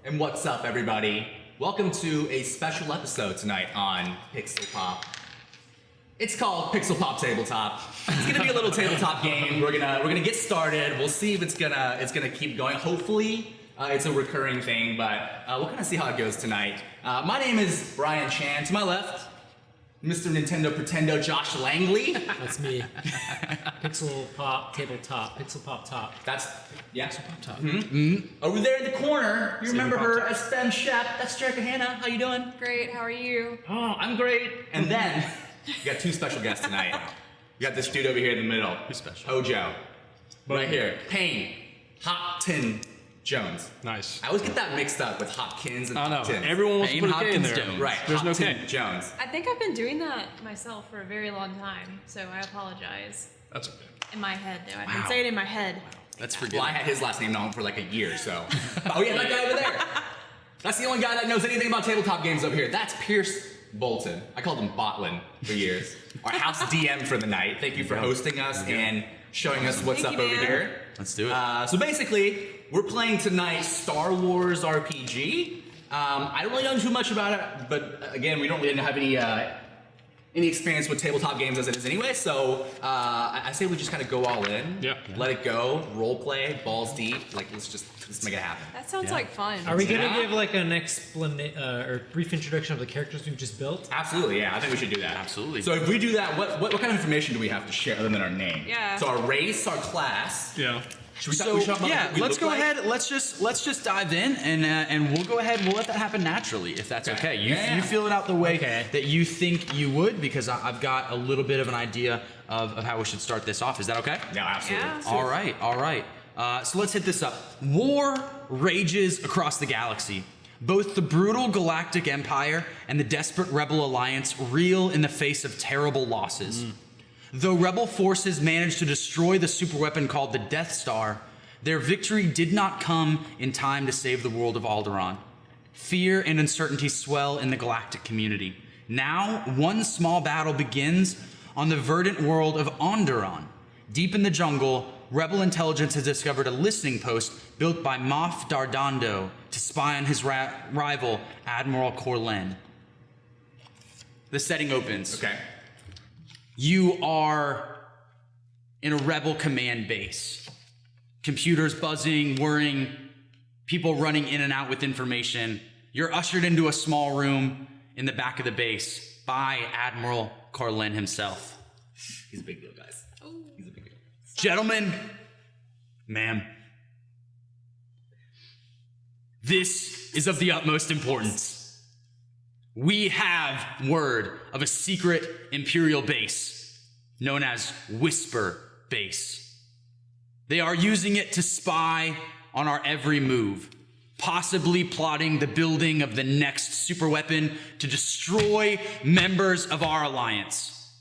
And what's up, everybody? Welcome to a special episode tonight on Pixlpop. It's called Pixlpop Tabletop. It's gonna be a little tabletop game. We're gonna get started. We'll see if it's gonna keep going. Hopefully, it's a recurring thing, but we'll kind of see how it goes tonight. My name is Brian Chan. To my left, Mr. Nintendo Pretendo Josh Langley. That's me. Pixlpop Tabletop. Pixlpop Top. That's yeah. Pixlpop Top. Over there in the corner, you remember her Top. as Mishap. That's Jerica Hannah. How you doing? Great, how are you? Oh, I'm great. And then you got two special guests tonight. You got this dude over here in the middle. Who's special? Hojo. Right here. Payne. Hot Tin Jones. Nice. I always get that mixed up with Hopkins and I know. Hopkins. Everyone wants to Payne put a K in Hopkins there. Jones. Right. There's no Hopkins K. Jones. I think I've been doing that myself for a very long time, so I apologize. That's okay. In my head, though. I've Wow. been saying it in my head. That's Well, forgetting. I had his last name known for like a year, so. Oh yeah, that guy over there. That's the only guy that knows anything about tabletop games over here. That's Pierce Bolton. I called him Botlin for years. Our house DM for the night. Thank you for hosting us and showing us what's Thank up you, over man. here. Let's do it. So basically, we're playing tonight Star Wars RPG. I don't really know too much about it, but again, we don't really have any experience with tabletop games as it is anyway, so I say we just kind of go all in. Yeah. Let it go, role play, balls deep, like let's make it happen. That sounds like fun. Are we gonna Yeah. give like an explanation or brief introduction of the characters we've just built? Absolutely, yeah, I think we should do that. Absolutely. So if we do that, what kind of information do we have to share other than our name? Yeah. So our race, our class. Yeah. Should we So talk about yeah, what we let's look go like? ahead. Let's just dive in, and we'll go ahead and we'll let that happen naturally, if that's Okay. okay. You Yeah. you fill it out the way Okay. that you think you would, because I've got a little bit of an idea of how we should start this off. Is that okay? No, absolutely. Yeah. All right, all right. So let's hit this up. War rages across the galaxy. Both the brutal galactic empire and the desperate rebel alliance reel in the face of terrible losses. Though rebel forces managed to destroy the superweapon called the Death Star, their victory did not come in time to save the world of Alderaan. Fear and uncertainty swell in the galactic community. Now, one small battle begins on the verdant world of Onderon. Deep in the jungle, rebel intelligence has discovered a listening post built by Moff Dardando to spy on his rival, Admiral Corlin. The setting opens. Okay. You are in a rebel command base. Computers buzzing, whirring, people running in and out with information. You're ushered into a small room in the back of the base by Admiral Corlin himself. He's a big deal, guys. He's a big deal. Gentlemen, ma'am, this is of the utmost importance. We have word of a secret Imperial base known as Whisper Base. They are using it to spy on our every move, possibly plotting the building of the next superweapon to destroy members of our alliance.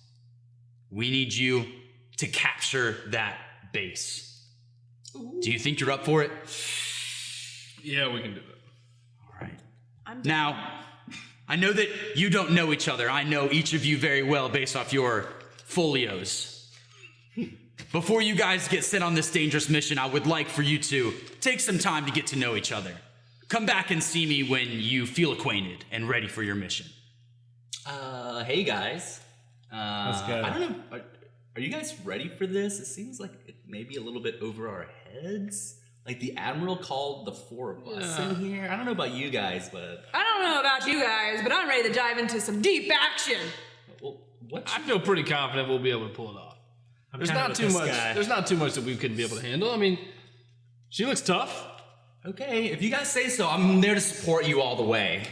We need you to capture that base. Do you think you're up for it? Yeah, we can do that. All right. I'm Now, I know that you don't know each other. I know each of you very well based off your folios. Before you guys get sent on this dangerous mission, I would like for you to take some time to get to know each other. Come back and see me when you feel acquainted and ready for your mission. Hey guys. Let's go. I don't know. Are you guys ready for this? It seems like it may be a little bit over our heads. Like the Admiral called the four of us in here. I don't know about you guys, but I don't know about you guys, but I'm ready to dive into some deep action. well, what? I feel pretty confident we'll be able to pull it off. I'm There's kinda not with too this much. guy. There's not too much that we couldn't be able to handle. I mean, she looks tough. Okay, if you guys say so, I'm there to support you all the way.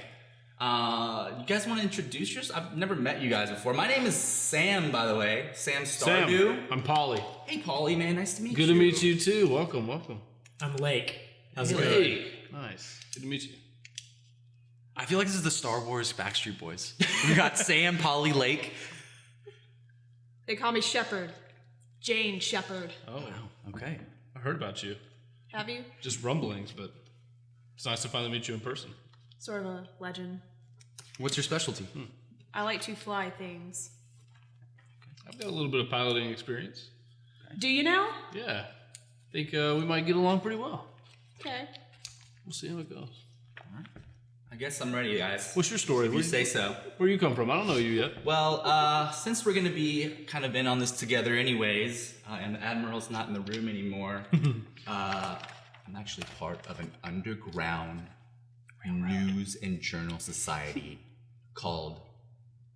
You guys want to introduce yourself? I've never met you guys before. My name is Sam, by the way. Sam Stardew. Sam, I'm Polly. Hey, Paulie, man, nice to meet you. Good to meet you too. Welcome, welcome. I'm Lake. How's it Hey, going? Lake. Nice. Good to meet you. I feel like this is the Star Wars Backstreet Boys. We got Sam, Polly, Lake. They call me Shepherd. Jane Shepherd. Oh, Okay. I heard about you. Have you? Just rumblings, but it's nice to finally meet you in person. Sort of a legend. What's your specialty? I like to fly things. I've got a little bit of piloting experience. Do you now? Yeah. Think we might get along pretty well. Okay. We'll see how it goes. I guess I'm ready, guys. What's your story? If you say so. Where you come from? I don't know you yet. Well, since we're gonna be kind of in on this together anyways, and the Admiral's not in the room anymore, I'm actually part of an underground news and journal society called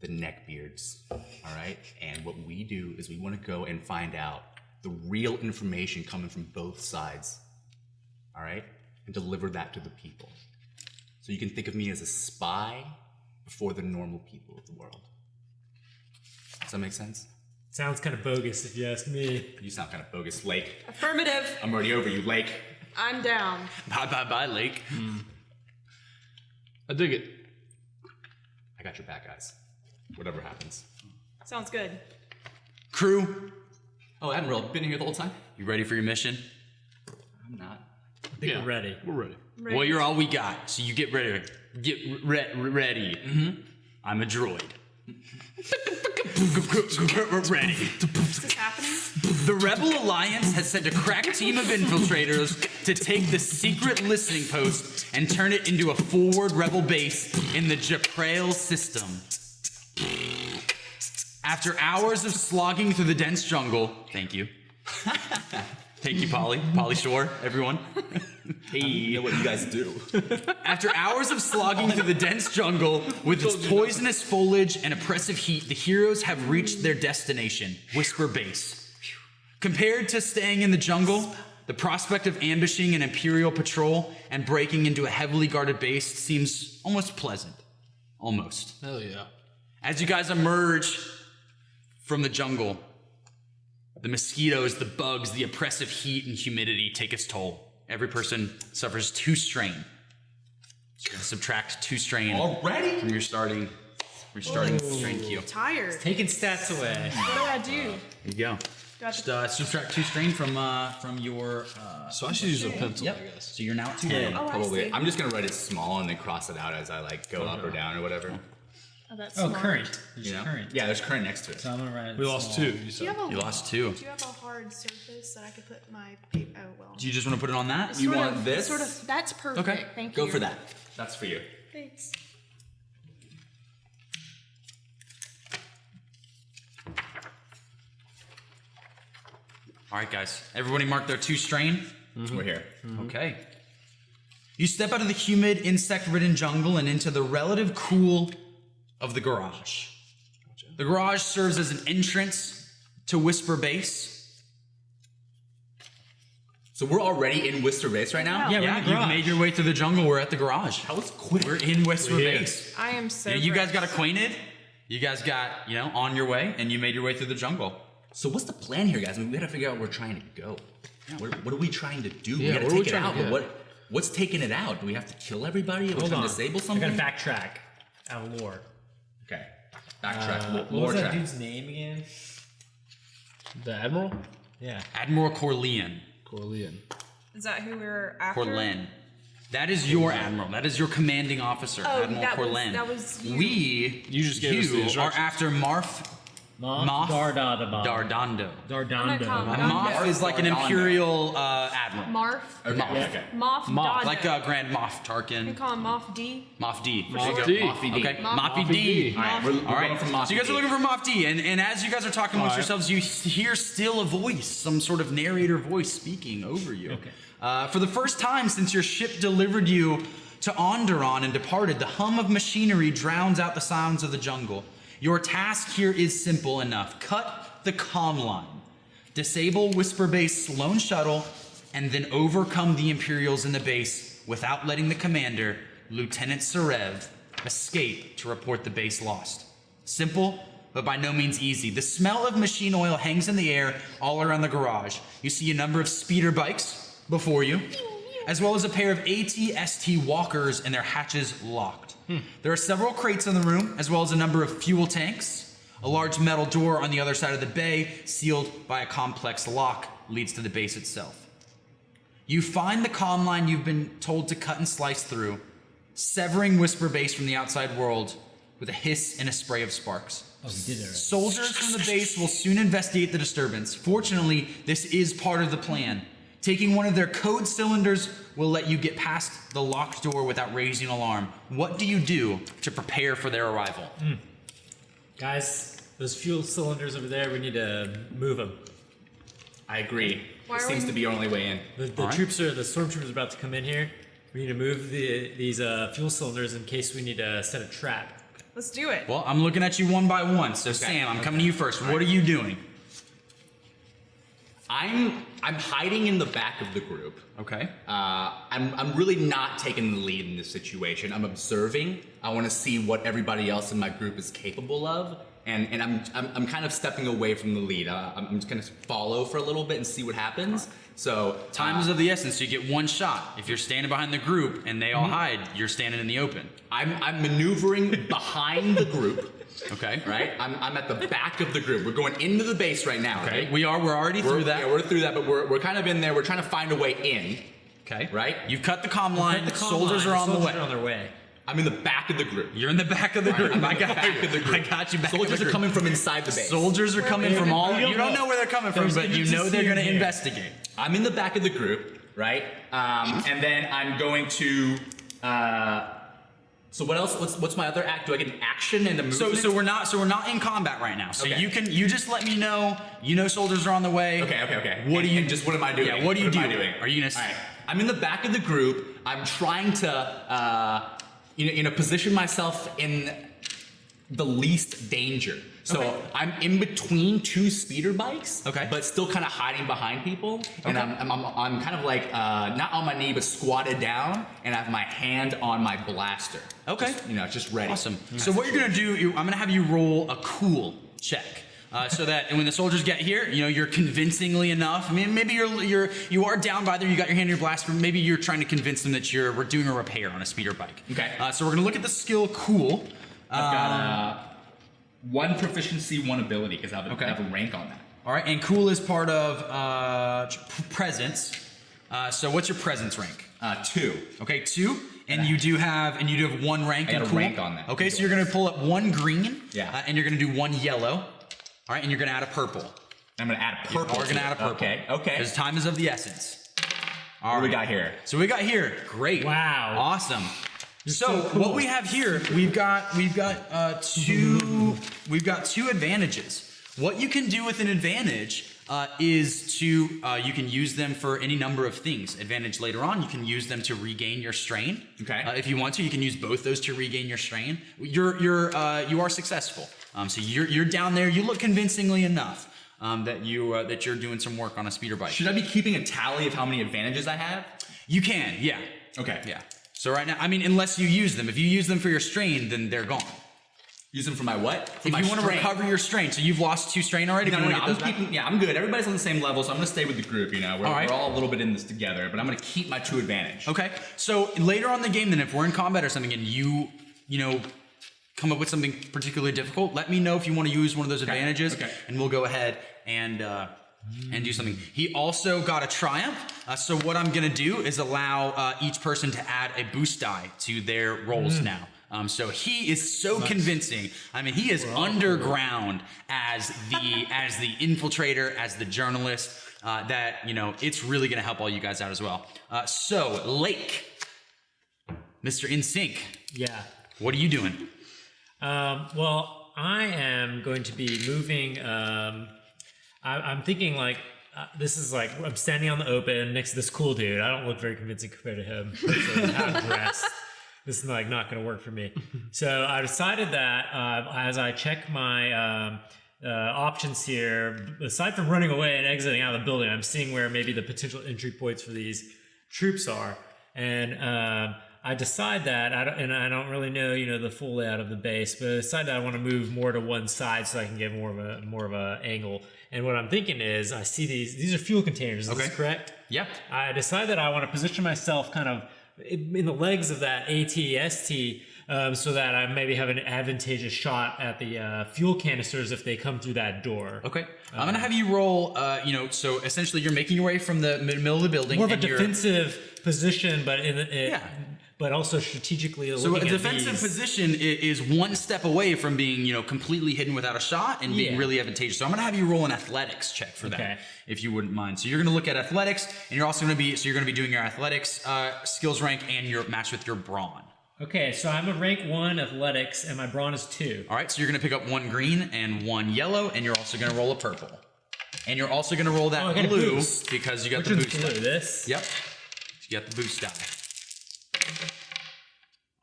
the Neckbeards, all right? And what we do is we want to go and find out the real information coming from both sides, all right? And deliver that to the people. So you can think of me as a spy before the normal people of the world. Does that make sense? Sounds kind of bogus if you ask me. You sound kind of bogus, Lake. Affirmative. I'm already over you, Lake. I'm down. Bye, Lake. I dig it. I got your back, guys. Whatever happens. Sounds good. Crew, Oh, Admiral, been here the whole time? you ready for your mission? I'm not. I think we're ready. We're ready. Well, you're all we got, so you get ready. Ready. Mm-hmm. I'm a droid. Ready. Is this happening? The Rebel Alliance has sent a crack team of infiltrators to take the secret listening post and turn it into a forward Rebel base in the Japrail system. After hours of slogging through the dense jungle, thank you. Thank you, Polly Shore, everyone. You know what you guys do. After hours of slogging through the dense jungle with its poisonous foliage and oppressive heat, the heroes have reached their destination, Whisper Base. Compared to staying in the jungle, the prospect of ambushing an Imperial patrol and breaking into a heavily guarded base seems almost pleasant. Almost. Hell yeah. As you guys emerge from the jungle, the mosquitoes, the bugs, the oppressive heat and humidity take its toll. Every person suffers 2 strain. So you're gonna subtract 2 strain Already? from your starting strain queue. Tired. Taking stats away. What do I do? There you go. Gotcha. Just subtract 2 strain from your. So I should use a pencil, Yep. I guess. So you're now at 10. Yeah. Oh, I Probably. see. I'm just gonna write it small and then cross it out as I like go up or down or whatever. Oh, that's Oh, smart. current. There's You know? current. Yeah, there's current next to it. So I'm gonna write it We lost small. 2, you Do said. you have a You lost 2. Do you have a hard surface that I could put my paper? Oh well. Do you just want to put it on that? You Sort want of- this? Sort of. That's perfect. Okay. Thank you. Go for that. That's for you. Thanks. All right, guys. Everybody mark their 2 strain. We're here. Okay. You step out of the humid, insect-ridden jungle and into the relative cool of the garage. The garage serves as an entrance to Whisper Base. So we're already in Whisper Base right now? Yeah, we're in Yeah, the you've garage. made your way through the jungle. We're at the garage. That was quick. We're in Whisper We're here. Base. I am so. Yeah, you guys got gross. acquainted. You guys got, on your way, and you made your way through the jungle. So what's the plan here, guys? I mean, we gotta figure out where we're trying to go. What are we trying to do? Yeah, we gotta what are we take it trying out, to but get? what's taking it out? Do we have to kill everybody? Are we Hold trying on. to disable I something? gotta backtrack. Out of lore. Okay. Backtrack. What Lore was that track. dude's name again? The Admiral? Yeah. Admiral Corlean. Corlean. Is that who we're after? Corlen. That is your admiral. That is your commanding officer, Oh, Admiral that was- Corlen. that was you. You just gave us the are instructions. after Moff Dardadaba. Dardando. I'm gonna call him Dardando. Moff is like an Dardando. imperial admiral. Marf. Okay, Moff. okay. Moff. Moff, Doddo. like Grand Moff We Tarkin. call him Moff D. Moff D. Moff D. Moffy D. Okay, Moff- Moffy D. All right, we're All right, going from Moffy so you guys D. are looking for Moff D, and as you guys are talking amongst All right. yourselves, you hear still a voice, some sort of narrator voice speaking over you. Okay. For the first time since your ship delivered you to Onderon and departed, the hum of machinery drowns out the sounds of the jungle. Your task here is simple enough. Cut the comm line. Disable Whisper Base lone shuttle, and then overcome the Imperials in the base without letting the commander, Lieutenant Serev, escape to report the base lost. Simple, but by no means easy. The smell of machine oil hangs in the air all around the garage. You see a number of speeder bikes before you, as well as a pair of AT-ST walkers and their hatches locked. There are several crates in the room, as well as a number of fuel tanks. A large metal door on the other side of the bay, sealed by a complex lock, leads to the base itself. You find the comm line you've been told to cut and slice through, severing Whisper Base from the outside world with a hiss and a spray of sparks. Oh, we did it already. Soldiers from the base will soon investigate the disturbance. Fortunately, this is part of the plan. Taking one of their code cylinders will let you get past the locked door without raising an alarm. What do you do to prepare for their arrival? Guys, those fuel cylinders over there, we need to move them. I agree. Why It are seems we- to be our only way in. The All right. the stormtroopers are about to come in here. We need to move these fuel cylinders in case we need to set a trap. Let's do it. Well, I'm looking at you one by one. So Sam, I'm coming to you first. What are you doing? I'm hiding in the back of the group. Okay. I'm really not taking the lead in this situation. I'm observing. I want to see what everybody else in my group is capable of, and I'm kind of stepping away from the lead. I'm just gonna follow for a little bit and see what happens. So Time is of the essence. So you get one shot. If you're standing behind the group and they all hide, you're standing in the open. I'm maneuvering behind the group. Okay. Right? I'm at the back of the group. We're going into the base right now. Okay. Right? We're already through that. Yeah, we're through that, but we're kind of in there. We're trying to find a way in. Okay. Right? You've cut the comm line. Cut the comm Soldiers line. are on the Soldiers way. are on their way. I'm in the back of the group. You're in the back of the group. I'm I in the got back you. of the group. I got you back. of Soldiers the are group. coming from inside the base. Soldiers are coming from all. we don't You don't know. know where they're coming from, There's but you agency know they're in going to here. investigate. I'm in the back of the group, right? And then I'm going to. So what else? What's my other act? Do I get an action and a movement? So we're not in combat right now. So Okay. you just let me know. You know soldiers are on the way. Okay. What do you and just what am I doing? Yeah. What are you am I doing? Are you gonna? All right. I'm in the back of the group. I'm trying to position myself in the least danger. So Okay. I'm in between two speeder bikes. Okay. But still kind of hiding behind people. And Okay. I'm kind of like not on my knee but squatted down, and I have my hand on my blaster. Okay. Just ready. Awesome. So what you're gonna do? I'm gonna have you roll a cool check. So that when the soldiers get here, you're convincingly enough. I mean, maybe you are down by there. You got your hand on your blaster. Maybe you're trying to convince them that we're doing a repair on a speeder bike. Okay. So we're gonna look at the skill cool. I've got one proficiency, one ability, because I have a rank on that. All right, and cool is part of presence. So what's your presence rank? 2. Okay, 2, and you do have one rank. I got in a cool. rank on that. Okay, so you're gonna pull up 1 green. Yeah. And you're gonna do 1 yellow. All right, and you're gonna add a purple. I'm gonna add a purple. We're gonna add a purple. Okay. Because time is of the essence. All What do we right. got here? So we got here. Great. Wow. Awesome. So so cool. what we have here, we've got two advantages. What you can do with an advantage is you can use them for any number of things. Advantage later on, you can use them to regain your strain. Okay. If you want to, you can use both those to regain your strain. You are successful. So you're down there. You look convincingly enough that you're doing some work on a speeder bike. Should I be keeping a tally of how many advantages I have? You can, yeah. Okay. Yeah. So right now, I mean, unless you use them. If you use them for your strain, then they're gone. Use them for my what? For If my you want to strain. recover your strain, so you've lost 2 strain already. No, if you no, wanna no. get those back? I'm good. Everybody's on the same level, so I'm gonna stay with the group. We're All right. all a little bit in this together, but I'm gonna keep my 2 advantage. Okay. So later on in the game, then, if we're in combat or something, and you come up with something particularly difficult, let me know if you want to use one of those advantages, Okay. and we'll go ahead and do something. He also got a triumph. So what I'm gonna do is allow each person to add a boost die to their rolls now. So he is so convincing. I mean, he is underground as the infiltrator, as the journalist. That it's really gonna help all you guys out as well. So Lake, Mr. InSync, Yeah. what are you doing? Well, I am going to be moving. I'm thinking this is like I'm standing on the open next to this cool dude. I don't look very convincing compared to him. So I'm dressed. This is not going to work for me. So I decided that as I check my options here, aside from running away and exiting out of the building, I'm seeing where maybe the potential entry points for these troops are, and I decide that I don't really know the full layout of the base, but I decide that I want to move more to one side so I can get more of a angle. And what I'm thinking is I see these are fuel containers. Is this correct? Yeah. I decide that I want to position myself kind of in the legs of that AT-ST so that I maybe have an advantageous shot at the fuel canisters if they come through that door. Okay. I'm gonna have you roll. So essentially, you're making your way from the middle of the building. More of a and you're- defensive position, but but also strategically So a looking at defensive these. position is one step away from being, completely hidden without a shot and being Yeah. really advantageous. So I'm gonna have you roll an athletics check for Okay. that, if you wouldn't mind. So you're gonna look at athletics, and you're also gonna be doing your athletics skills rank and your match with your brawn. Okay, so I'm a rank 1 athletics, and my brawn is 2. All right, so you're gonna pick up 1 green and 1 yellow, and you're also gonna roll a purple. And you're also gonna roll that Oh, I got a blue boost. because you got Which the one's boost. blue? Die. This? Yep. You got the boost die.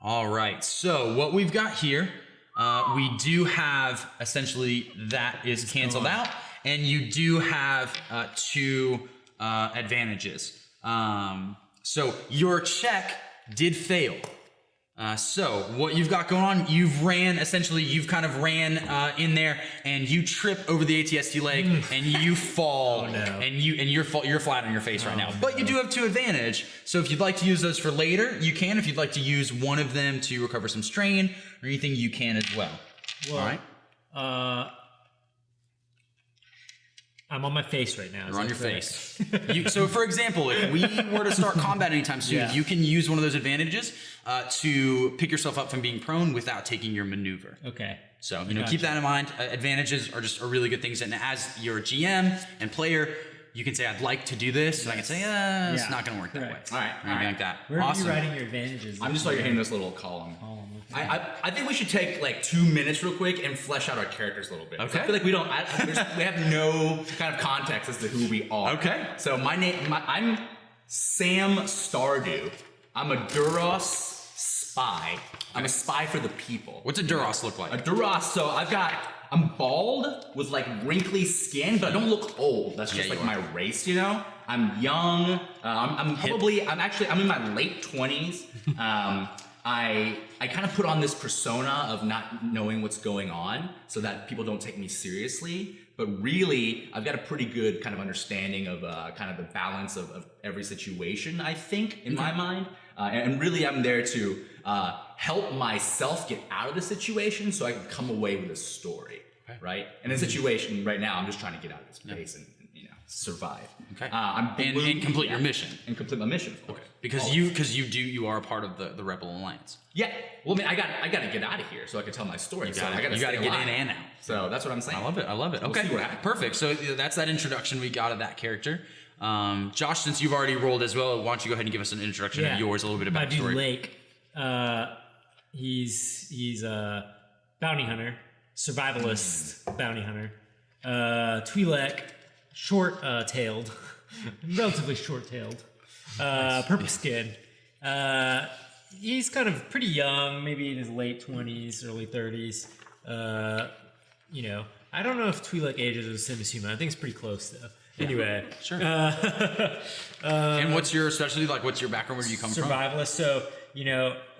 All right, so what we've got here, we do have essentially that is canceled out, and you do have 2 advantages. So your check did fail. So what you've got going on, you've kind of ran in there, and you trip over the ATST leg, and you fall, Oh, no. and you're flat on your face right now. But you do have 2 advantage. So if you'd like to use those for later, you can. If you'd like to use one of them to recover some strain or anything, you can as well. Well, All right. I'm on my face right now. You're on your face. So, for example, if we were to start combat anytime soon, Yeah. you can use one of those advantages to pick yourself up from being prone without taking your maneuver. Okay. So, Gotcha. keep that in mind. Advantages are really good things. And as your GM and player, you can say, I'd like to do this. And I can say, it's Yeah. not going to work that Right. way. All right, Anything all right. like that. Where Awesome. are you writing your advantages? I'm just like hitting this little column. Okay. I think we should take like 2 minutes real quick and flesh out our characters a little bit. 'Cause Okay. I feel like we have no kind of context as to who we are. Okay. So I'm Sam Stardew. I'm a Duros spy. I'm a spy for the people. What's a Duros look A like? Duros, so I'm bald with like wrinkly skin, but I don't look old. That's just Yeah, like you my race, I'm young. I'm in my late 20s. I kind of put on this persona of not knowing what's going on so that people don't take me seriously. But really, I've got a pretty good kind of understanding of kind of the balance of every situation, I think, in my mind. And really, I'm there to help myself get out of the situation so I can come away with a story, right? And in a situation right now, I'm just trying to get out of this place and survive. Okay. And complete your mission. And complete my mission, of course. Because you are a part of the Rebel Alliance. Yeah. Well, I mean, I got to get out of here so I can tell my story. So I got to You gotta get in and out. So that's what I'm saying. I love it. We'll Okay, see what happens. perfect. So that's that introduction we got of that character. Josh, since you've already rolled as well, why don't you go ahead and give us an introduction of yours, a little bit of My dude backstory. Lake, he's a bounty hunter, survivalist bounty hunter. Twi'lek, short-tailed, relatively short-tailed, purple skin. He's kind of pretty young, maybe in his late 20s, early 30s. I don't know if Twi'lek ages as the same as human. I think it's pretty close though. Anyway, Sure. And what's your specialty? Like, what's your background? Where do you come from? survivalist. So,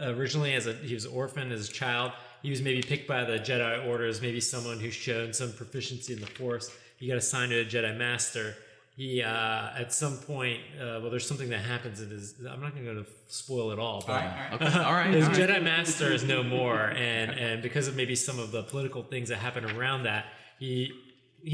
originally he was an orphan as a child. He was maybe picked by the Jedi Order as maybe someone who's shown some proficiency in the Force. He got assigned to a Jedi Master. He, at some point, there's something that happens in his. I'm not going to spoil it all, but Okay. All right. his all right. Jedi Master is no more, and because of maybe some of the political things that happened around that, he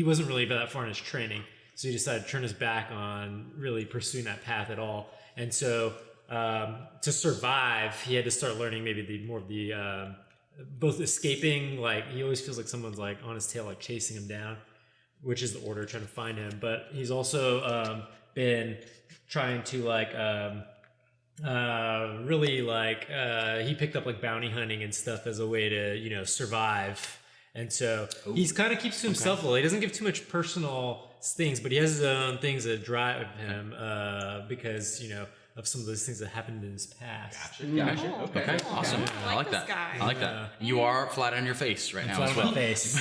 wasn't really that far in his training. So he decided to turn his back on really pursuing that path at all. And so to survive, he had to start learning maybe more of the both escaping. Like he always feels like someone's like on his tail, like chasing him down, which is the Order trying to find him. But he's also been trying to he picked up like bounty hunting and stuff as a way to survive. And so he's kind of keeps to himself a little. He doesn't give too much personal things, but he has his own things that drive him because of some of those things that happened in his past. Gotcha. Oh, Okay, awesome. I like that. this guy. I like that. You are flat on your face right now Flat as on well. my face.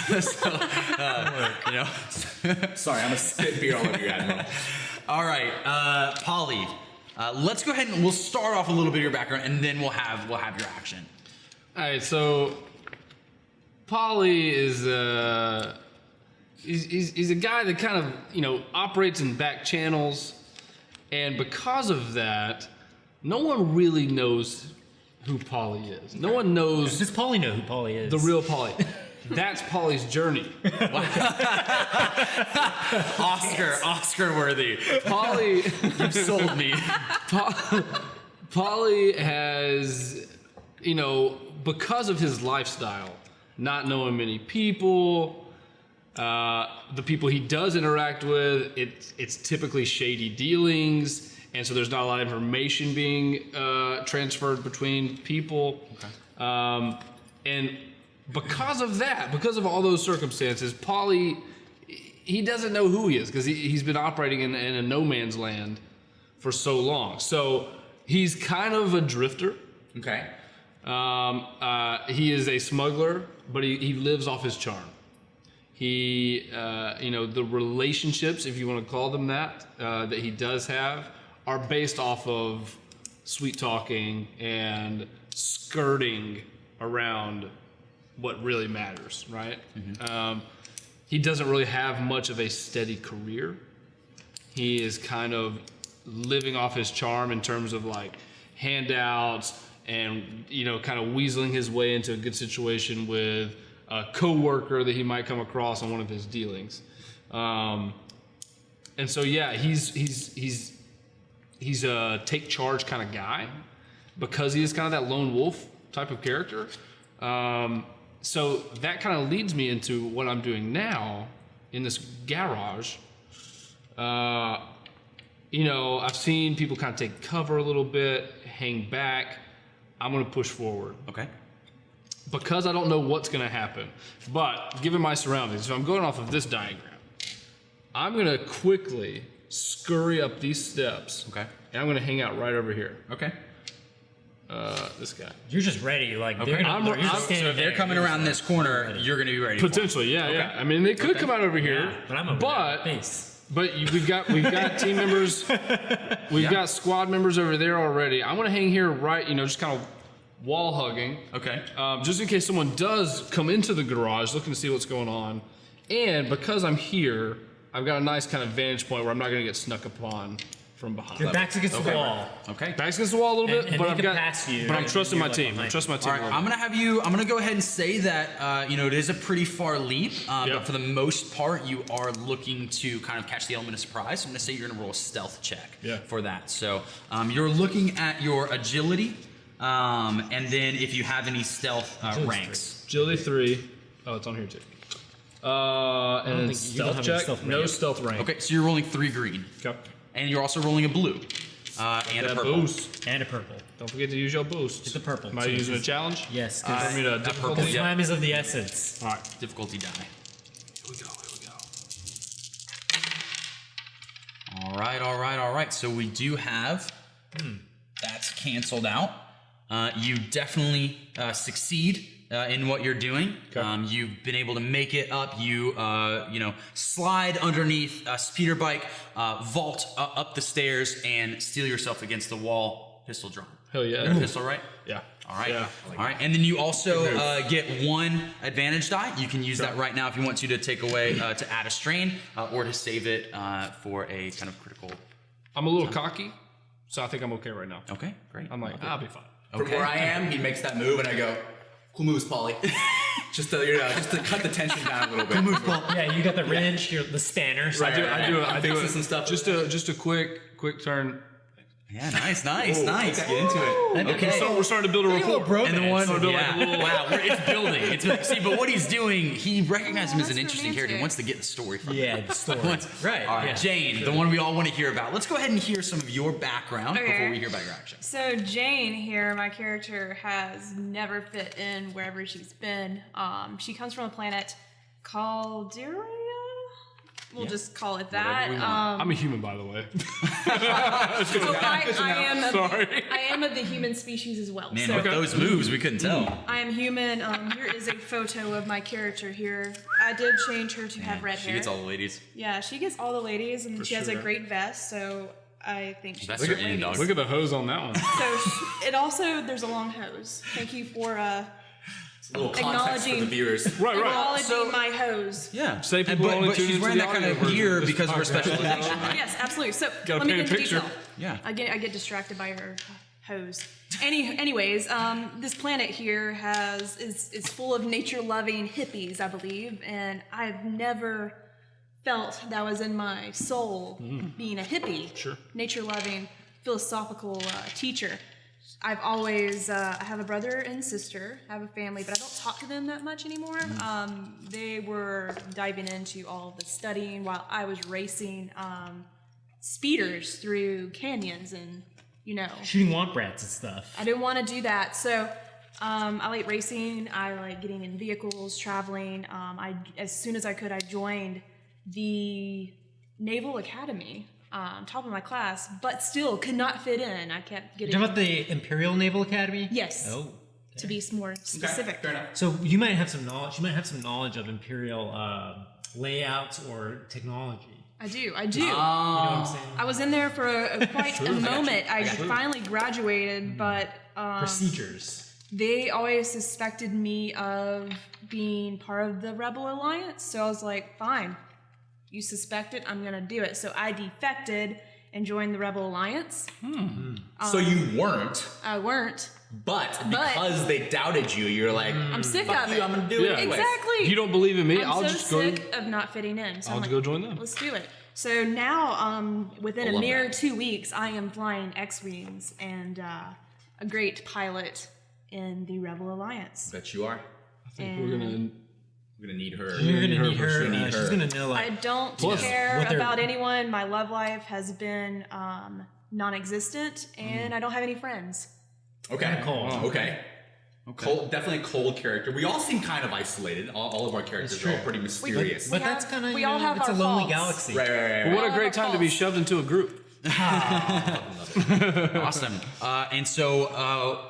Sorry, I'm gonna spit beer all over you, Admiral. All right, Polly. Let's go ahead and we'll start off a little bit of your background, and then we'll have your action. All right, so Polly is he's a guy that kind of operates in back channels, and because of that, no one really knows who Polly is. No one knows Does Paulie know who Paulie is? the real Polly. That's Polly's journey. Oscar worthy. Polly You've sold me. Polly has, because of his lifestyle, not knowing many people, the people he does interact with, it's typically shady dealings, and so there's not a lot of information being transferred between people. Okay. And because of that, because of all those circumstances, Polly, he doesn't know who he is because he's been operating in a no man's land for so long. So he's kind of a drifter. Okay. He is a smuggler, but he lives off his charm. He, the relationships, if you want to call them that he does have, are based off of sweet talking and skirting around what really matters, right? Mm-hmm. He doesn't really have much of a steady career. He is kind of living off his charm in terms of like handouts and, kind of weaseling his way into a good situation with a co-worker that he might come across on one of his dealings. And so, yeah, he's a take charge kind of guy because he is kind of that lone wolf type of character. So that kind of leads me into what I'm doing now in this garage. I've seen people kind of take cover a little bit, hang back. I'm going to push forward. Okay. Because I don't know what's going to happen. But given my surroundings, if I'm going off of this diagram, I'm going to quickly scurry up these steps. Okay. And I'm going to hang out right over here. Okay. This guy. You're just ready. Like Okay. they're gonna, you're just So standing if they're there. coming You're around just this corner, you're going to be ready. Potentially, yeah. I mean, they could come out over here, Yeah, but I'm over but there. Face. we've got team members, we've got squad members over there already. I'm gonna hang here, right? Just kind of wall hugging. Okay. Just in case someone does come into the garage looking to see what's going on, and because I'm here, I've got a nice kind of vantage point where I'm not gonna get snuck upon from behind. Your back's against the wall. Okay. Back's against the wall a little bit, And but they I've can got. pass you, but I'm and trusting you're my like team. behind I'm trusting my team. All right, I'm gonna go ahead and say that it is a pretty far leap, Yep. but for the most part, you are looking to kind of catch the element of surprise. So I'm gonna say you're gonna roll a stealth check for that. So you're looking at your agility, and then if you have any stealth ranks. Agility 3. Oh, it's on here too. And then think you don't stealth have any check. stealth No rank. stealth rank. Okay, so you're rolling 3 green, Okay. and you're also rolling a blue and a That purple. boost. And a purple. Don't forget to use your boost. It's a purple. Am I So using a it's- challenge? Yes. I mean a that difficulty. purple, yeah. Time is of the essence. All right. Difficulty die. Here we go. All right. So we do have that's canceled out. You definitely succeed in what you're doing. Okay. You've been able to make it up. You slide underneath a speeder bike, vault up the stairs, and steel yourself against the wall. Pistol drawn. Hell yeah. You got a pistol, right? Yeah. All right. Yeah. All right. And then you also get 1 advantage die. You can use that right now if you want to take away to add a strain or to save it for a kind of critical. I'm a little cocky, so I think I'm okay right now. Okay. Great. I'm like, I'll be fine. From where I am, he makes that move, and I go, "Cool moves, Polly." just to cut the tension down a little bit. Move, Paul. Yeah, you got the wrench, the spanner. So I do I'm fixing some stuff. Just a quick turn. Yeah, nice. Get into it. Okay. So we're starting to build a rapport. And the one, Starting to build like a little. wow, it's building. It's building. See, but what he's doing, he recognizes him as an that's interesting character. He romantic. wants to get the story from Yeah, him. the story. Right. All right, yeah. Jane, the one we all want to hear about. Let's go ahead and hear some of your background Okay. before we hear about your actions. So Jane here, my character, has never fit in wherever she's been. She comes from a planet called Calderia. We'll just call it that. Whatever we want. I'm a human, by the way. So Sorry. I am of the human species as well. Man, so with those moves, we couldn't tell. I am human. Here is a photo of my character here. I did change her to have red She hair. gets all the ladies. Yeah, she gets all the ladies, and she has a sure. great vest. So I think she's That's for her ladies. in, dog. Look at the hose on that one. So it also there's a long hose. Thank you for A little context for the Acknowledging- viewers. Right. acknowledging So- my hose. Yeah. Say And- people but only but tune she's into wearing the that kind audio of version gear of this because of her specialization, right? Yes, absolutely. So Gotta let me paint get a into picture. detail. Yeah. I get distracted by her hose. Anyways, this planet here is full of nature-loving hippies, I believe, and I've never felt that was in my soul being a hippie, Sure. nature-loving, philosophical teacher. I've always, I have a brother and sister, I have a family, but I don't talk to them that much anymore. They were diving into all of the studying while I was racing speeders through canyons and, Shooting womp rats and stuff. I didn't want to do that. So I like racing, I like getting in vehicles, traveling. As soon as I could, I joined the Naval Academy. Top of my class, but still could not fit in. I kept getting. You're talking about the Imperial Naval Academy? Yes. Oh. To be more specific. Fair enough. So you might have some knowledge. You might have some knowledge of Imperial layouts or technology. I do. You know what I'm saying? I was in there for quite a moment. I finally graduated, but Procedures. they always suspected me of being part of the Rebel Alliance. So I was like, fine. You suspect it, I'm gonna do it. So I defected and joined the Rebel Alliance. So you weren't, I weren't. but because they doubted you, you're like, I'm sick fuck of you, it. I'm gonna do it Yeah. anyways. Exactly. If you don't believe in me, I'm I'll so just go. sick of not fitting in. So I'll I'm just like, go join them. Let's do it. So now, within I a love mere that. 2 weeks, I am flying X-Wings and a great pilot in the Rebel Alliance. Bet you are. And We're gonna. We're gonna need her. You're gonna need for her. sure. Need She's her. gonna know I like. don't Plus, care what they're- about anyone. My love life has been non-existent, and I don't have any friends. Okay. Kinda cold. Okay. Cold, definitely a cold character. We all seem kind of isolated. All of our characters That's are all true. pretty mysterious. But We that's have- kind of we all have it's a our lonely faults. galaxy. Right. What a Oh, great time to be false. shoved into a group. Awesome. And so,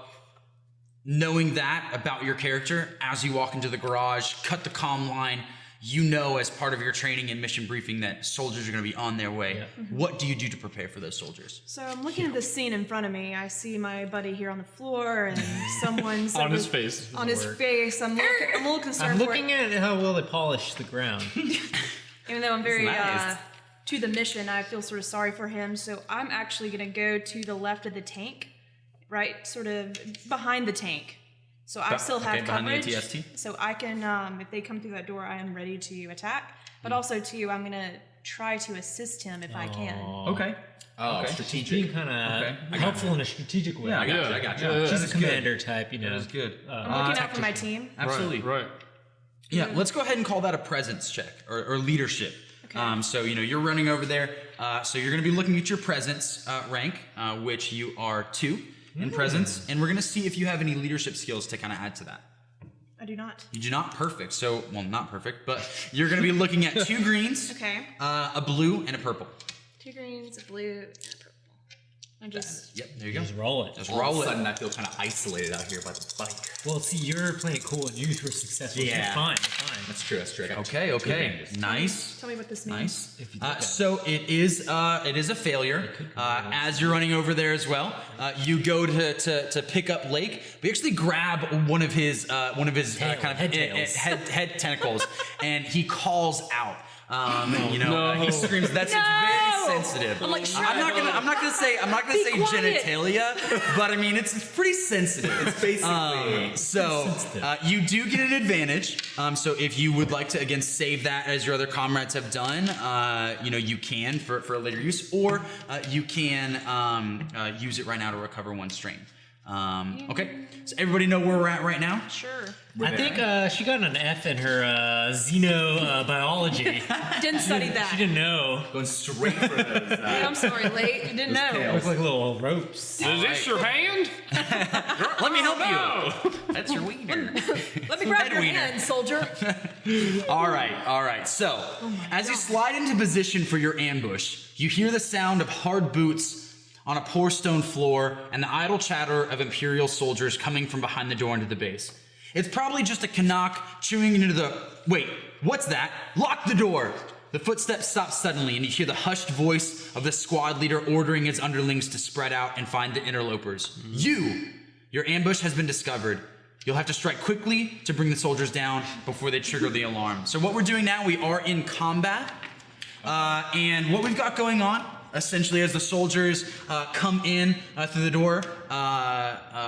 knowing that about your character, as you walk into the garage, cut the comm line, you know, as part of your training and mission briefing, that soldiers are going to be on their way. What do you do to prepare for those soldiers? So I'm looking at the scene in front of me. I see my buddy here on the floor, and someone's On his face. On his face, I'm a little concerned. I'm for looking at how well they polish the ground. Even though I'm very nice. to the mission, I feel sort of sorry for him. So I'm actually going to go to the left of the tank, right, sort of behind the tank. So I still have okay, behind the coverage. ATST? So I can, if they come through that door, I am ready to attack. But also, too, I'm going to try to assist him if I can. Okay. Oh, Being strategic. kind Okay. of helpful in a strategic way. I got you. Yeah. I got you. Yeah. She's a That's good. commander type, you know. That's good. I'm looking out for my team. Absolutely. Right. Yeah, let's go ahead and call that a presence check or leadership. Okay. So, you're running over there. So you're going to be looking at your presence rank, which you are 2 in presence. And we're going to see if you have any leadership skills to kind of add to that. I do not. You do not perfect. So, well, not perfect, but you're going to be looking at 2 greens, Okay. a blue, and a purple. 2 greens, a blue, and a purple. I just... Yep, there you go. Just roll it. Just All of roll a it. sudden, I feel kind of isolated out here by the bike. Well, see, you're playing it cool and you were successful. Yeah. You're fine. You're fine. That's true. That's true. I got Okay, two okay. advantages. Nice. Tell me what this means. Nice. If you did that. So it is a failure. As you're running over there as well, you go to pick up Lake. We actually grab one of his kind of head tails. head tentacles, and he calls out. No. He screams. That's No! it's very sensitive. I'm like, shut I'm not gonna say Be quiet. genitalia, but I mean it's pretty sensitive. It's Basically, So you do get an advantage. So if you would like to again save that as your other comrades have done, you can for a later use, or you can use it right now to recover 1 strain. Okay, so everybody know where we're at right now. Sure. I think she got an F in her xenobiology. Didn't study She that. didn't know. going straight for those. Yeah, I'm sorry, late. You didn't know. tails. Look like little ropes. Is this your hand? Let me help you. No. That's your wiener. Let me grab your wiener. hand, soldier. All right. So, as you slide into position for your ambush, you hear the sound of hard boots on a poor stone floor and the idle chatter of Imperial soldiers coming from behind the door into the base. It's probably just a Canuck chewing into the... Wait, what's that? Lock the door! The footsteps stop suddenly, and you hear the hushed voice of the squad leader ordering his underlings to spread out and find the interlopers. Your ambush has been discovered. You'll have to strike quickly to bring the soldiers down before they trigger the alarm. So what we're doing now, we are in combat. And what we've got going on, essentially, as the soldiers come in through the door,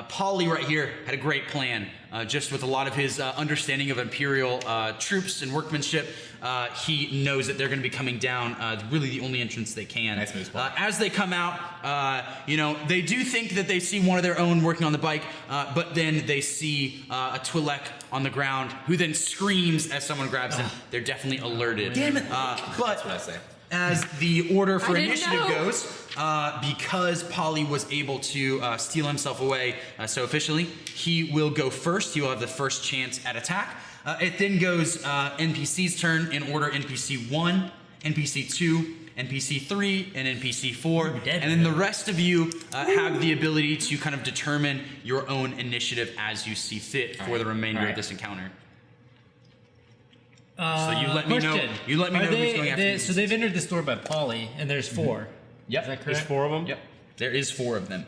Polly right here had a great plan, just with a lot of his understanding of Imperial troops and workmanship. he knows that they're going to be coming down. Really, the only entrance they can. Nice moves, Paul. As they come out, they do think that they see one of their own working on the bike, but then they see a Twi'lek on the ground, who then screams as someone grabs him. They're definitely alerted. Damn it. But That's what I say. as the order for I didn't initiative know. goes, because Polly was able to steal himself away so efficiently, he will go first. He will have the first chance at attack. It then goes NPC's turn in order: NPC 1, NPC 2, NPC 3, and NPC 4. dead, And then the rest of you have the ability to kind of determine your own initiative as you see fit for the remainder of this encounter. So you let me know. Question. You let me Are know who's going after you. So they've entered this door by Polly, and there's 4. Yep. Is that correct? There's 4 of them? Yep. There is 4 of them.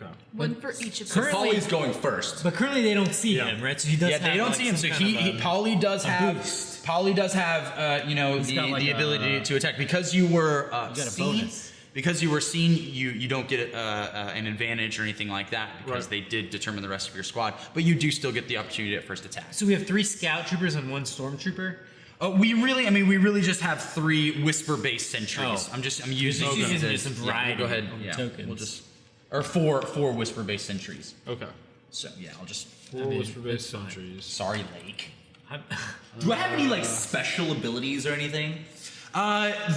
Okay. One for each of us. Currently- Polly's going first. But currently they don't see him, right? So he does. Yeah, they have, don't like, see him. some So kind of Polly does have. boost. Polly does have. He's got like the a- ability to attack because you were got a seen. bonus. Because you were seen, you don't get an advantage or anything like that because Right. they did determine the rest of your squad. But you do still get the opportunity at first attack. So we have 3 scout troopers and 1 stormtrooper. We really just have 3 whisper-based sentries. Oh. I'm using Just these using as some yeah, variety go ahead. on the Yeah, tokens. we'll just or 4 whisper-based sentries. Okay. So yeah, I'll just. 4 whisper-based sentries. Sorry, Lake. Do I have any like special abilities or anything?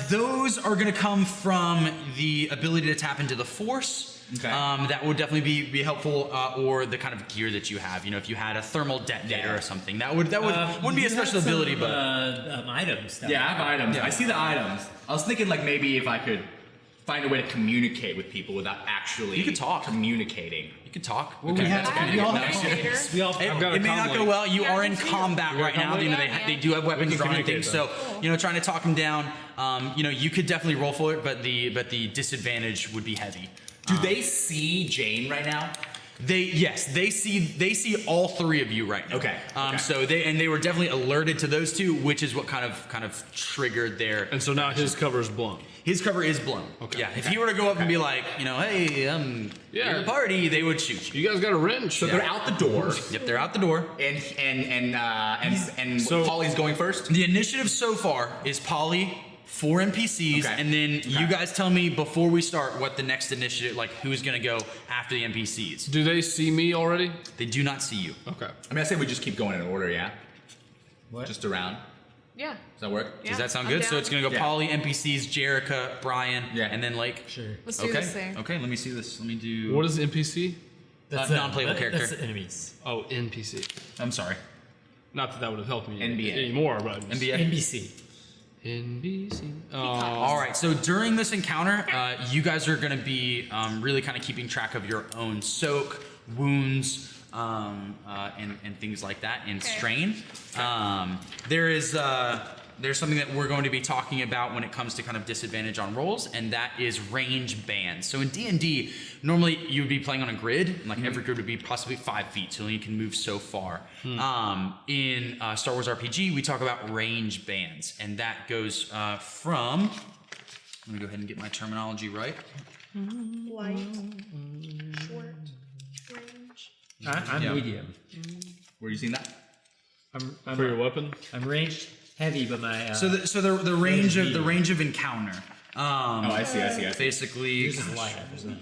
Those are going to come from the ability to tap into the Force. Okay. That would definitely be helpful, or the kind of gear that you have. If you had a thermal detonator Yeah. or something, that wouldn't be a special ability, but items. Stuff. Yeah, I have items. Yeah. I see the items. I was thinking like maybe if I could find a way to communicate with people without actually You could talk. communicating. you could talk. Well, we have. I have We a all communicator. have. We all. It, I've got a it may not comlink. go well. You Yeah, are I in can see combat You right got a now. comlink? They do have weapons can drawn and communicate, things. So trying to talk them down. You could definitely roll for it, but the disadvantage would be heavy. Do they see Jane right now? They see all 3 of you right now. Okay, okay. So they were definitely alerted to those 2, which is what kind of triggered their. And so now his cover is blown. His cover is blown. Okay. Yeah. If he were to go up and be like, hey, Yeah. you're a party, they would shoot you. You guys got a wrench. So they're out the door, Yep, they're out the door. and So- Polly's going first. The initiative so far is Polly, 4 NPCs, Okay. and then you Okay. guys tell me before we start what the next initiative, like who's gonna go after the NPCs. Do they see me already? They do not see you. Okay. I mean, I say we just keep going in order, yeah. What? Just around. Yeah. Does that work? Yeah, Does that sound I'm good? So down. it's gonna go Yeah. Polly, NPCs, Jerica, Brian, Yeah. and then Lake. Sure. Let's do Okay. this thing. Okay. Let me see this. Let me do. What is NPC? That's non-playable character. That's the enemies. Oh, NPC. I'm sorry. Not that would have helped me NBA. anymore, but NBA. NBC. NBC. All right. So during this encounter, you guys are going to be really kind of keeping track of your own soak, wounds, and things like that, and strain. There's something that we're going to be talking about when it comes to kind of disadvantage on rolls, and that is range bands. So in D&D, normally you would be playing on a grid, and like every grid would be possibly 5 feet, so you can move so far. In Star Wars RPG, we talk about range bands, and that goes from. Let me go ahead and get my terminology right. Light, short, range. I'm Yeah. medium. Where are you seeing that? For your weapon? I'm ranged heavy, but my So the range of encounter. Oh, I see. Basically, yours is light. Isn't it?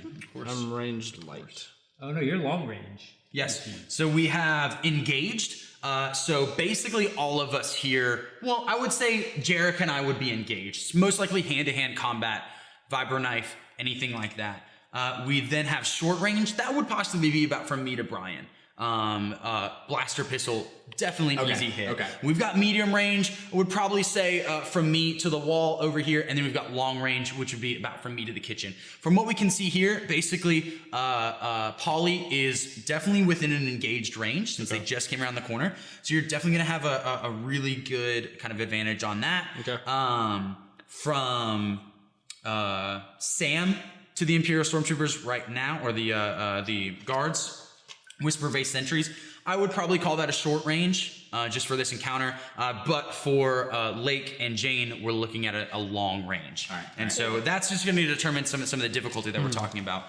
I'm ranged light. Oh no, you're long range. yes. So we have engaged. So basically, all of us here. Well, I would say Jerica and I would be engaged. Most likely hand-to-hand combat, vibro knife, anything like that. We then have short range. That would possibly be about from me to Brian. Blaster pistol, definitely an Okay, easy hit. okay. We've got medium range. I would probably say from me to the wall over here, and then we've got long range, which would be about from me to the kitchen. From what we can see here, basically, Polly is definitely within an engaged range since they just came around the corner. So you're definitely gonna have a really good kind of advantage on that. Okay. From Sam to the Imperial Stormtroopers right now, or the guards. Whisper-based sentries. I would probably call that a short range, just for this encounter. But for Lake and Jane, we're looking at a long range. All right. And so that's just going to determine some of the difficulty that we're talking about.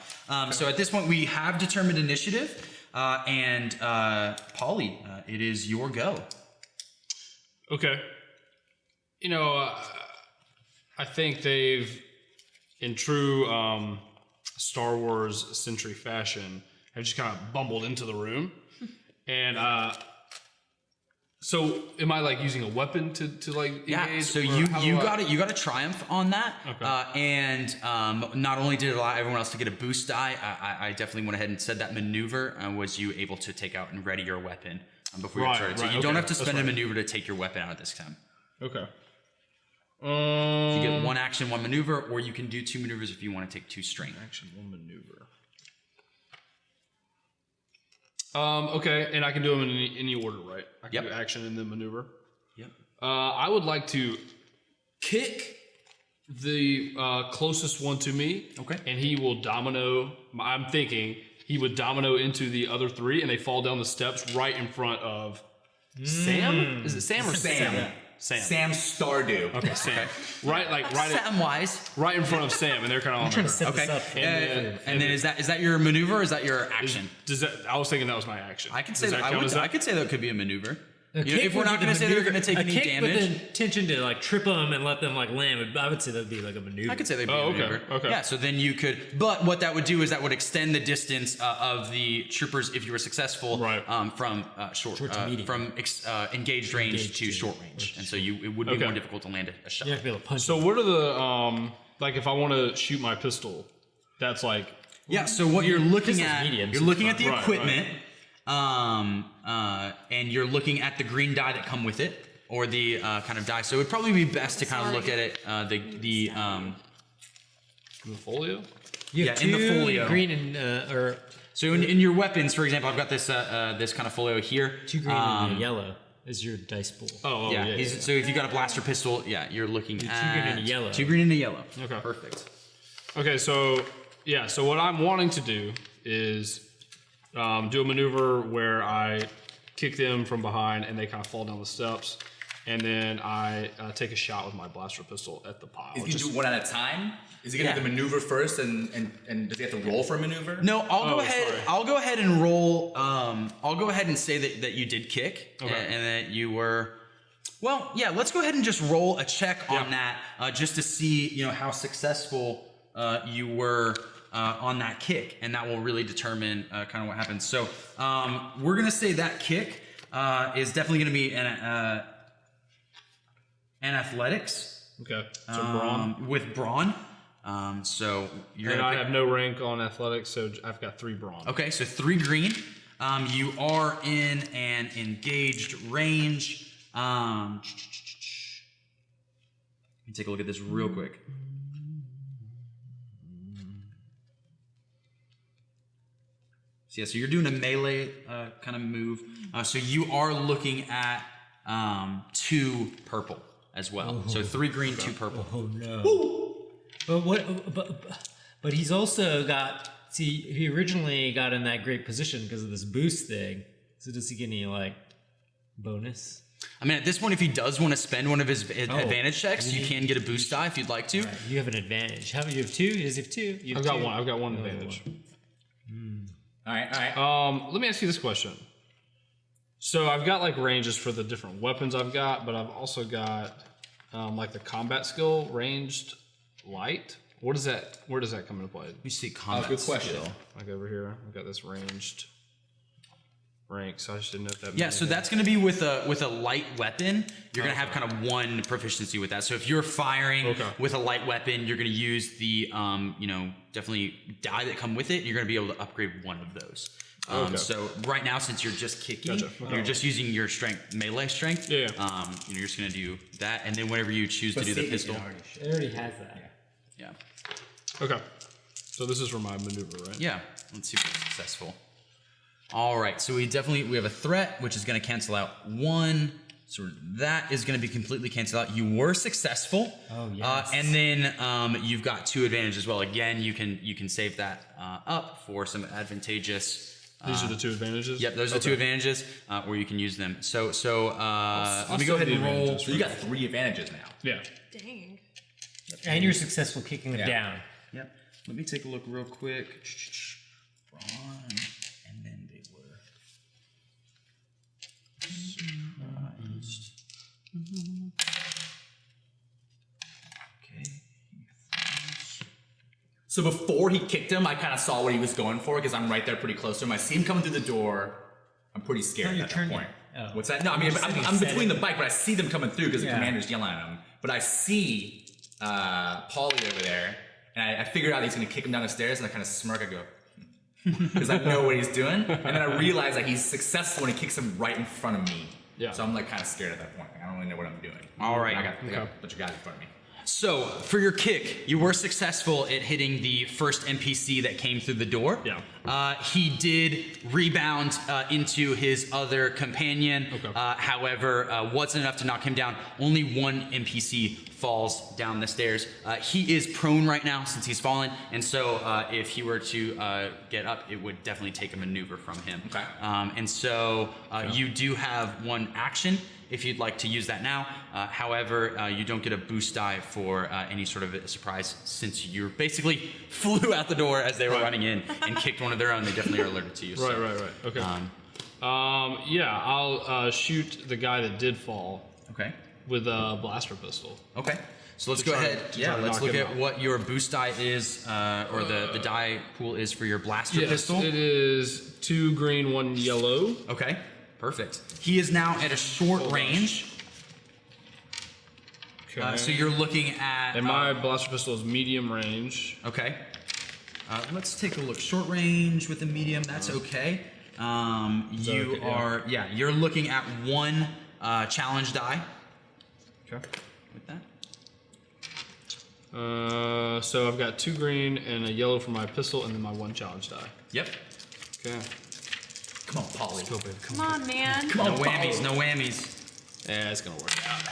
So at this point, we have determined initiative. And Polly, it is your go. Okay. I think they've, in true Star Wars century fashion, have just kind of bumbled into the room. And so am I like using a weapon to like engage? Yeah, so or you how do you I- got it. You got a triumph on that, Okay. and not only did it allow everyone else to get a boost die, I definitely went ahead and said that maneuver was you able to take out and ready your weapon before you Right, started. So right, you don't okay, have to that's spend a right. maneuver to take your weapon out at this time. Okay. You get one action, one maneuver, or you can do 2 maneuvers if you want to take 2 strain. Action, one maneuver. Okay, and I can do them in any order, right? I can Yep. do action and then maneuver. Yep. I would like to kick the closest one to me. Okay. And he will domino. I'm thinking he would domino into the other 3, and they fall down the steps right in front of Sam. Is it Sam or Sam. Sam. Sam Stardew. Okay, Sam. Right Samwise. right in front of Sam, and they're kind of on I'm trying to the- set Okay. this up. And then is that your maneuver or is that your action? Does that? I was thinking that was my action. I could say Does that, count as that? I could say that could be a maneuver. A You know, kick if we're would not be going to the say they're maneuver- going to take a any kick damage, with the intention to like trip them and let them like land. I would say that would be like a maneuver. I could say they'd be Oh, a okay, maneuver. okay. Yeah, so then you could, but what that would do is that would extend the distance of the troopers if you were successful, Right. From short to medium. from engaged range Engaged to to short range, and so it would be Okay. more difficult to land a shot. You have to be able to punch. So what are the like if I want to shoot my pistol, that's like Yeah, so what you're looking Pistol's at, medium, you're so looking it's at the fine. Right, equipment, and you're looking at the green die that come with it, or the kind of die. So it would probably be best to kind of look at it, the the folio. You have yeah, in the two folio. green and or so in your weapons, for example, I've got this this kind of folio here. 2 green and a yellow is your dice pool. Oh, Yeah, yeah. so if you got a blaster pistol, yeah, you're looking Two at green and a yellow. 2 green and a yellow. Okay. Perfect. Okay, so yeah, so what I'm wanting to do is do a maneuver where I kick them from behind and they kind of fall down the steps, and then I take a shot with my blaster pistol at the pile. Is he gonna do one at a time? Is he gonna have the maneuver first, and does he have to roll for a maneuver? No, I'll go Oh, ahead. sorry. I'll go ahead and roll. I'll go ahead and say that you did kick, Okay. and that you were. Well, yeah. Let's go ahead and just roll a check on that, just to see how successful you were on that kick, and that will really determine kind of what happens. So we're gonna say that kick is definitely gonna be an athletics Okay, so brawn. with brawn. So you're And gonna I pick- have no rank on athletics, so I've got 3 brawn. Okay, so 3 green. You are in an engaged range. Let me take a look at this real quick. So yeah, so you're doing a melee kind of move. So you are looking at 2 purple as well. So 3 green, 2 purple. Oh no! But what? But he's also got. See, he originally got in that great position because of this boost thing. So does he get any like bonus? I mean, at this point, if he does want to spend one of his advantage checks, you can get a boost die if you'd like to. You have an advantage. How many? You have 2. Does he have 2? You have I've got 2? 1. I've got 1 advantage. All right. Let me ask you this question. So I've got like ranges for the different weapons I've got, but I've also got like the combat skill ranged light. What is that? Where does that come into play? Let me see combat good question. skill. Like over here, I've got this ranged rank, so I just didn't know if that. Yeah, meant so anything. that's going to be with a light weapon. You're going to have kind of 1 proficiency with that. So if you're firing Okay. with a light weapon, you're going to use the definitely die that come with it. You're going to be able to upgrade 1 of those. Okay. So right now, since you're just kicking, Gotcha. Okay. you're just using your melee strength. Yeah. You're just going to do that, and then whenever you choose to do the pistol. It already has that. Yeah. Okay. So this is for my maneuver, right? Yeah. Let's see if we're successful. All right. So we have a threat, which is going to cancel out 1. So that is going to be completely canceled out. You were successful. Oh, yes. And then you've got 2 advantages as well. Again, you can save that up for some advantageous. These are the 2 advantages. Yep, those are the 2 advantages where you can use them. So let me go ahead save the and roll. advantages. So you got 3 advantages now. Yeah. Dang. And you're successful kicking them down. Yep. Let me take a look real quick. Brawn, and then they were. Surprised. So before he kicked him, I kind of saw what he was going for because I'm right there pretty close to him. I see him coming through the door. I'm pretty scared No, at you're that point. turning. Oh. What's that? No, I mean, I'm between the bike, but I see them coming through because the commander's yelling at him. But I see Paulie over there, and I figured out he's going to kick him down the stairs, and I kind of smirk. I go, because I know what he's doing. And then I realize that he's successful when he kicks him right in front of me. Yeah. So I'm like kind of scared at that point. Like, I don't really know what I'm doing. All right. I got a bunch of guys in front of me. So, for your kick, you were successful at hitting the first NPC that came through the door. Yeah. He did rebound into his other companion. Okay. However, wasn't enough to knock him down. Only one NPC falls down the stairs. He is prone right now since he's fallen, and so if he were to get up, it would definitely take a maneuver from him. Okay. And so you do have one action if you'd like to use that now. However, you don't get a boost die for any sort of a surprise since you basically flew out the door as they were running in and kicked one of their own. They definitely are alerted to you. Right. Okay. Yeah, I'll shoot the guy that did fall Okay. with a blaster pistol. Okay. So let's To go try- ahead. to Yeah, try to let's knock look him at out. what your boost die is, or the die pool is for your blaster Yes, pistol. it is 2 green, 1 yellow. Okay, perfect. He is now at a short range. Okay. So you're looking at. And my blaster pistol is medium range. Okay. Let's take a look. Short range with a medium. That's okay. You okay, yeah. are. Yeah, you're looking at 1 challenge die. Okay. With that. So I've got 2 green and a yellow for my pistol, and then my 1 challenge die. Yep. Okay. Come on, Paulie. Go, baby. Come on, man. No whammies. No whammies. Yeah, it's gonna work out.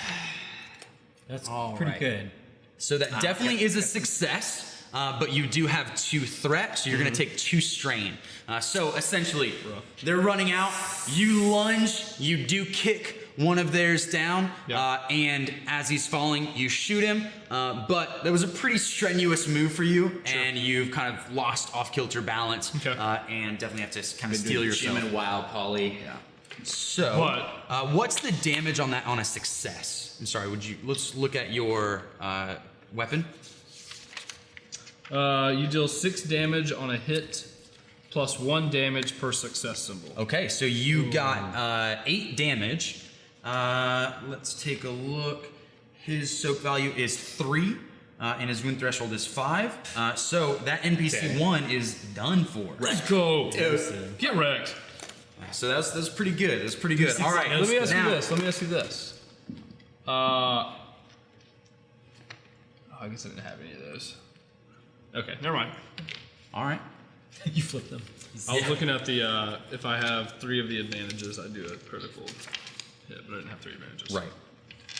That's All pretty right. good. So that definitely is a success, but you do have 2 threat, so you're going to take 2 strain. So essentially, they're running out. You lunge, you do kick one of theirs down, Yeah. and as he's falling, you shoot him. But that was a pretty strenuous move for you, and you've kind of lost off-kilter balance, Okay. and definitely have to kind of steel yourself. Jim and Wild, Paulie. Yeah. So, But- what's the damage on that on a success? I'm sorry. Let's look at your weapon. You deal 6 damage on a hit, plus 1 damage per success symbol. Okay, so you got 8 damage. Let's take a look. His soak value is 3, and his wound threshold is 5. So that NPC 1 is done for. Let's go. Get wrecked. So that's pretty good. That's pretty good. All right, Let me ask now, you this. I guess I didn't have any of those. Okay, never mind. All right. You flip them. I was looking at the if I have 3 of the advantages, I do a critical hit, but I didn't have 3 advantages. Right.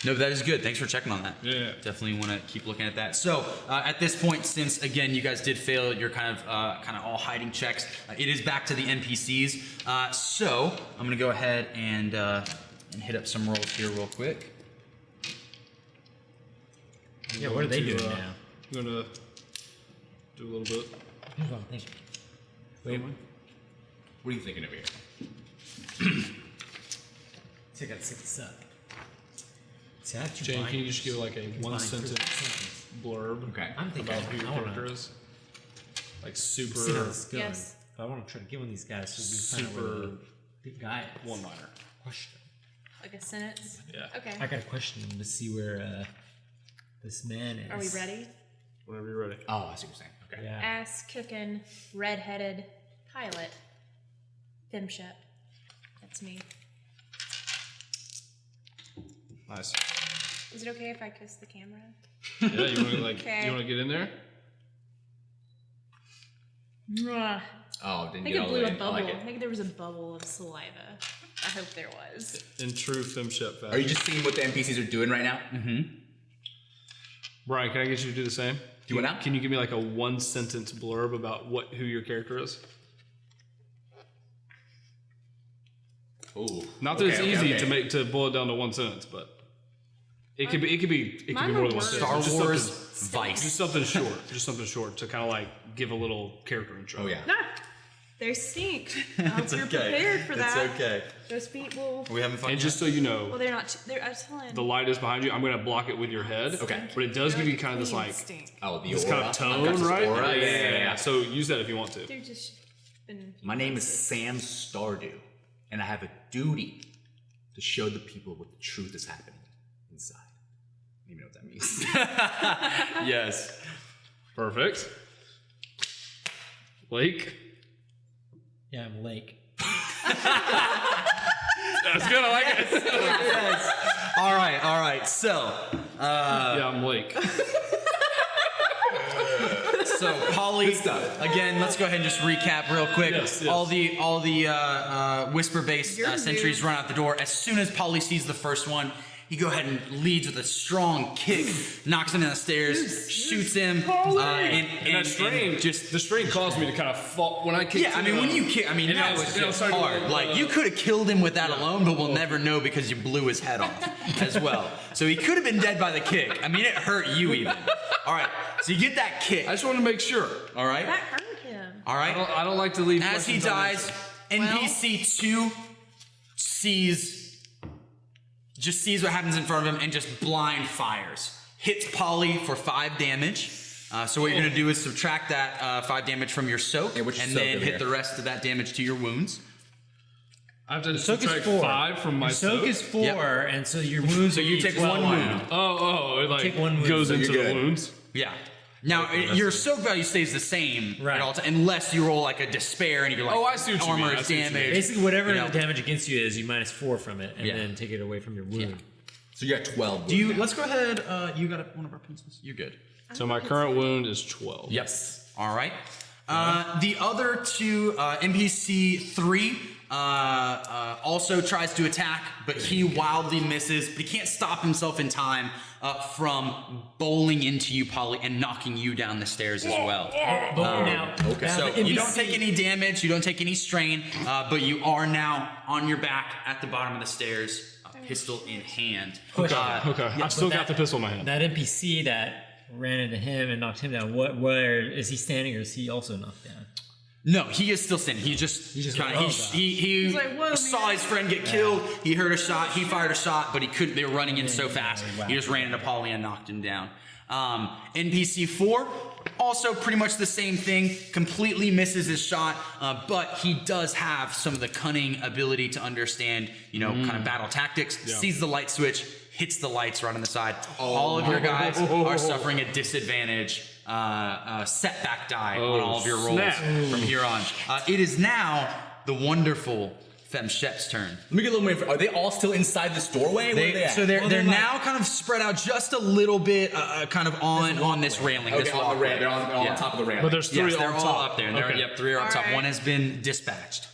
No, that is good. Thanks for checking on that. Yeah. Definitely want to keep looking at that. So at this point, since again you guys did fail your kind of all hiding checks, it is back to the NPCs. So I'm gonna go ahead and hit up some rolls here real quick. Yeah, what are they doing now? I'm gonna do a little bit. Here's what I'm thinking. Wait, What are you thinking of here? so I gotta set this up. See, I have to Jane, bind- can you just give like a one bind sentence sentence. blurb Okay. I'm thinking about who your I wanna character is? Like see how super this is going. Yes. But I want to try to get one of these guys so we can find out where the big guy is. one-liner. Question. Like a sentence? Yeah. Okay. I got a question to see where this man is. Are we ready? Whenever you're ready. Oh, I see what you're saying. Okay. Yeah. Ass kicking, red-headed pilot. Mishap. That's me. Nice. Is it okay if I kiss the camera? Yeah, you want to like Okay. you want to get in there? Mwah. Oh, I didn't think get it all the blew way. a I bubble. like I it. think there was a bubble of saliva. I hope there was. In true Femshep fashion. Are you just seeing what the NPCs are doing right now? Brian, can I get you to do the same? Do what now? Can you give me like a 1-sentence blurb about who your character is? Ooh. Not that it's Okay, easy okay. to boil it down to 1 sentence, but it could be Mine more were than 1 words. sentence. Star Wars Just Vice. something short. Just something short to kind of like give a little character intro. Oh yeah. Ah! They stink. I hope you're prepared for that. It's okay. Those feet will. Are we having fun? And yet? just so you know, Well, they're not. They're. I'm telling. the light is behind you. I'm gonna block it with your head. Okay. But it does give you kind of this like Oh, the this aura. kind of I've tone, got this right? aura. Yeah. So use that if you want to. They're just been. My name is Sam Stardew, and I have a duty to show the people what the truth is happening inside. I don't even know what that means. Yes. Perfect. Lake. Yeah, I'm Lake. That's good. I like it. Yes. All right. So, Yeah, I'm Lake. Polly, again, let's go ahead and just recap real quick. Yes. All the whisper-based sentries run out the door. As soon as Polly sees the first one, he go ahead and leads with a strong kick, knocks him down the stairs, shoots him, And that strain, the strain caused me to kind of fall when I kicked. Yeah, I mean, when you kick, I mean, And that I was- was and I just was starting to hard. go, Like, you could have killed him with that alone, but we'll never know because you blew his head off as well. So he could have been dead by the kick. I mean, it hurt you even. All right, so you get that kick. I just want to make sure. All right, That hurt him. all right. I don't like to leave. As he questions dies, NPC 2 sees what happens in front of him and just blind fires. Hits Polly for 5 damage. So what you're gonna do is subtract that 5 damage from your soak, Yeah, what's your and soak then over hit here? the rest of that damage to your wounds. I have to Soak is subtract 4. 5 from my Your soak is 4, Yep. and so your wounds. So you each take is 1 12. wound. it like Take one wound, goes so into you're the good. wounds. Yeah. Now your soak value stays the same Right. at all times, unless you roll like a despair and you're like, Oh, I see what you armor mean. I is see what you mean. damaged. Basically, whatever You know. the damage against you is, you minus 4 from it, and Yeah. then take it away from your wound. So you got 12. Do you? Let's go ahead. You got one of our pencils. You're good. So my current wound is 12. Yes. All right. The other two, NPC 3, also tries to attack, but he wildly misses. But he can't stop himself in time from bowling into you, Polly, and knocking you down the stairs as well. But now, okay. now So the you don't NPC take any damage, you don't take any strain, but you are now on your back at the bottom of the stairs, pistol in hand. Question. Okay. I've still but got the pistol in my hand. That NPC that ran into him and knocked him down. Where is he standing, or is he also knocked down? No, he is still standing. He just went, "Oh, God." he like, "Whoa, saw man." his friend get killed. He heard a shot. He fired a shot, but he couldn't. They were running in so fast. wow. He just ran into Polly and knocked him down. NPC 4, also pretty much the same thing. Completely misses his shot, but he does have some of the cunning ability to understand, kind of battle tactics. Sees the light switch, hits the lights right on the side. All of your guys are suffering a disadvantage. Setback die on all of your rolls snap. from here on. It is now the wonderful Femshep's turn. Let me get a little more info. Are they all still inside this doorway? Where are they at? So they're Well, they're they're now kind of spread out just a little bit, kind of on this railing. Okay, this on the walkway. ramp. They're on Yeah. top of the ramp. But there's 3 Yes, they're on all top. up there. And they're, Okay. Yep, 3 are up top. Alright. One has been dispatched.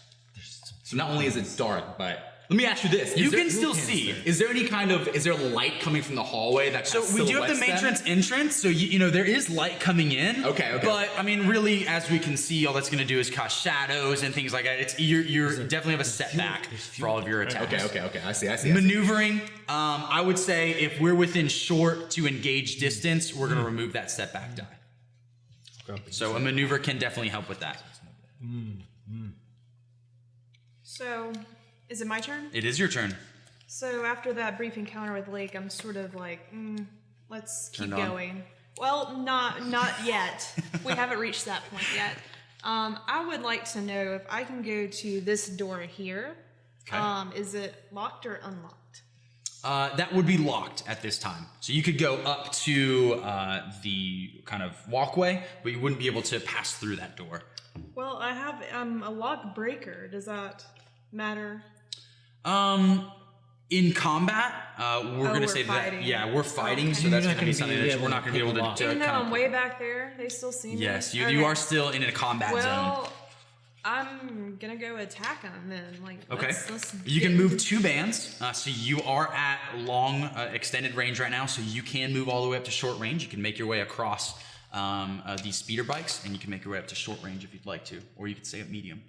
So not only is it dark, but let me ask you this: You Is there- can still see. Is there any kind of light coming from the hallway that? So we do have the matrix entrance, so you know there is light coming in. Okay. But I mean, really, as we can see, all that's going to do is cast shadows and things like that. It's you're definitely have a setback for all of your attacks. Okay. I see. Maneuvering, I would say if we're within short to engage distance, we're going to remove that setback die. Okay. So a maneuver can definitely help with that. So, is it my turn? It is your turn. So after that brief encounter with Lake, I'm sort of like, let's keep Turned on. going. Well, not yet. We haven't reached that point yet. I would like to know if I can go to this door here. Okay. Is it locked or unlocked? That would be locked at this time. So you could go up to the kind of walkway, but you wouldn't be able to pass through that door. Well, I have a lock breaker. Does that matter? In combat, we're going to we're say fighting. that, yeah, we're fighting, Okay. so that's You're going to be not gonna something be that we're not going to be able able to Even though kind I'm of- way back there, they still see me. Yes, you Okay. are still in a combat zone. Well, I'm gonna go attack them then. Like, Okay. let's You get- can move 2 bands, so you are at long extended range right now, so you can move all the way up to short range. You can make your way across these speeder bikes, and you can make your way up to short range if you'd like to, or you could stay at medium.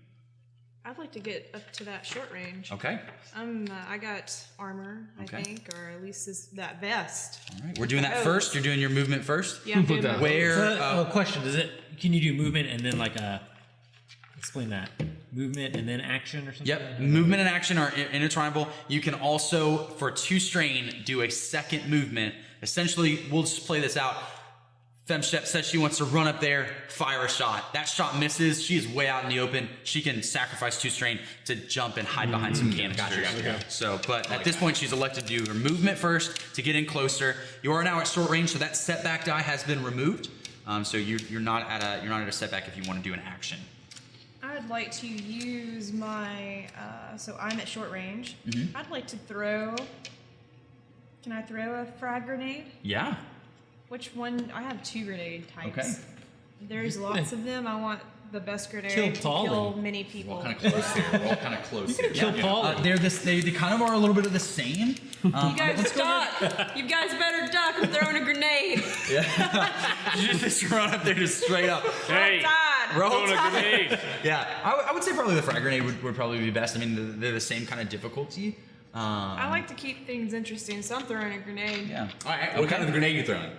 I'd like to get up to that short range. Okay. I got armor, Okay. I think, or at least that vest. All right. We're doing that Oh. first. You're doing your movement first. Yeah, I'm Put doing that- my- Where? So, question: can you do movement and then like a explain that. Movement and then action or something? Yep, movement and action are intertwinable. You can also, for 2 strain, do a second movement. Essentially, we'll just play this out. Femshep says she wants to run up there, fire a shot. That shot misses. She is way out in the open. She can sacrifice 2 strain to jump and hide behind some canisters. Gotcha. So, but at this point, she's elected to do her movement first to get in closer. You are now at short range, so that setback die has been removed. So you're not at a setback if you want to do an action. I'd like to use my, so I'm at short range. Mm-hmm. I'd like to throw, can I throw a frag grenade? Yeah. Which one? I have 2 grenade types. Okay. There's lots of them. I want the best grenade Kill to Polly. kill many people. We're all kind of close here. We're all kind of close here. Kill Paul. They kind of are a little bit of the same. You guys duck! You guys better duck! I'm throwing a grenade! You just run up there just straight up. Hey, Tide! Roll throwing a Tide. grenade. Yeah, I would say probably the frag grenade would probably be best. I mean, they're the same kind of difficulty. I like to keep things interesting, so I'm throwing a grenade. Yeah. All right. What kind of grenade are you throwing?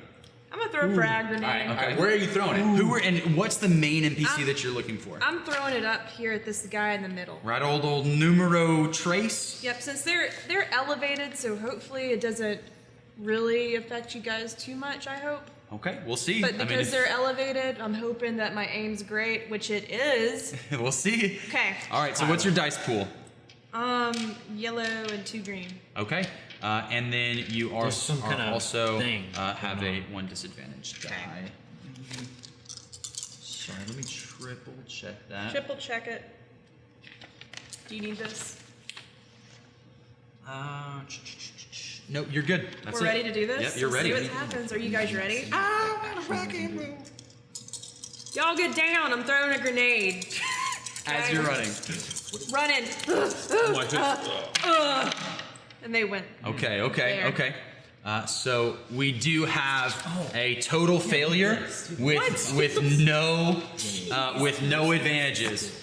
I'm gonna throw a frag grenade. All right. Where are you throwing it? Who were and what's the main NPC that you're looking for? I'm throwing it up here at this guy in the middle. Right, old numero trace. Yep, since they're elevated, so hopefully it doesn't really affect you guys too much, I hope. Okay, we'll see. But because they're elevated, I'm hoping that my aim's great, which it is. we'll see. Okay. All right. So what's your dice pool? Yellow and 2 green. Okay. And then you are, There's some kind of also thing have a 1 disadvantage die. Okay. Sorry, let me triple check that. Triple check it. Do you need this? No, you're good. That's We're it. ready to do this? Yep, you're Let's ready. see what happens. Are you guys ready? Y'all get down. I'm throwing a grenade. As you're running. Running. And they went. Okay. There. So we do have a total failure with no advantages.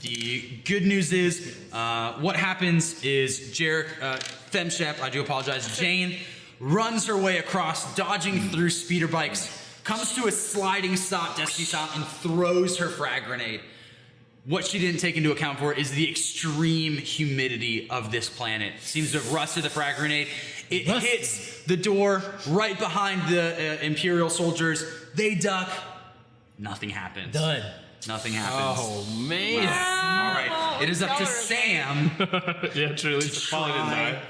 The good news is what happens is Femshep, I do apologize, Jane runs her way across, dodging through speeder bikes, comes to a sliding stop, destiny stop, and throws her frag grenade. What she didn't take into account for is the extreme humidity of this planet. Seems to have rusted the frag grenade. It hits the door right behind the Imperial soldiers. They duck. Nothing happens. Done. Nothing happens. Oh man. All right. It is up to Sam. Yeah, true. At least Polly didn't die.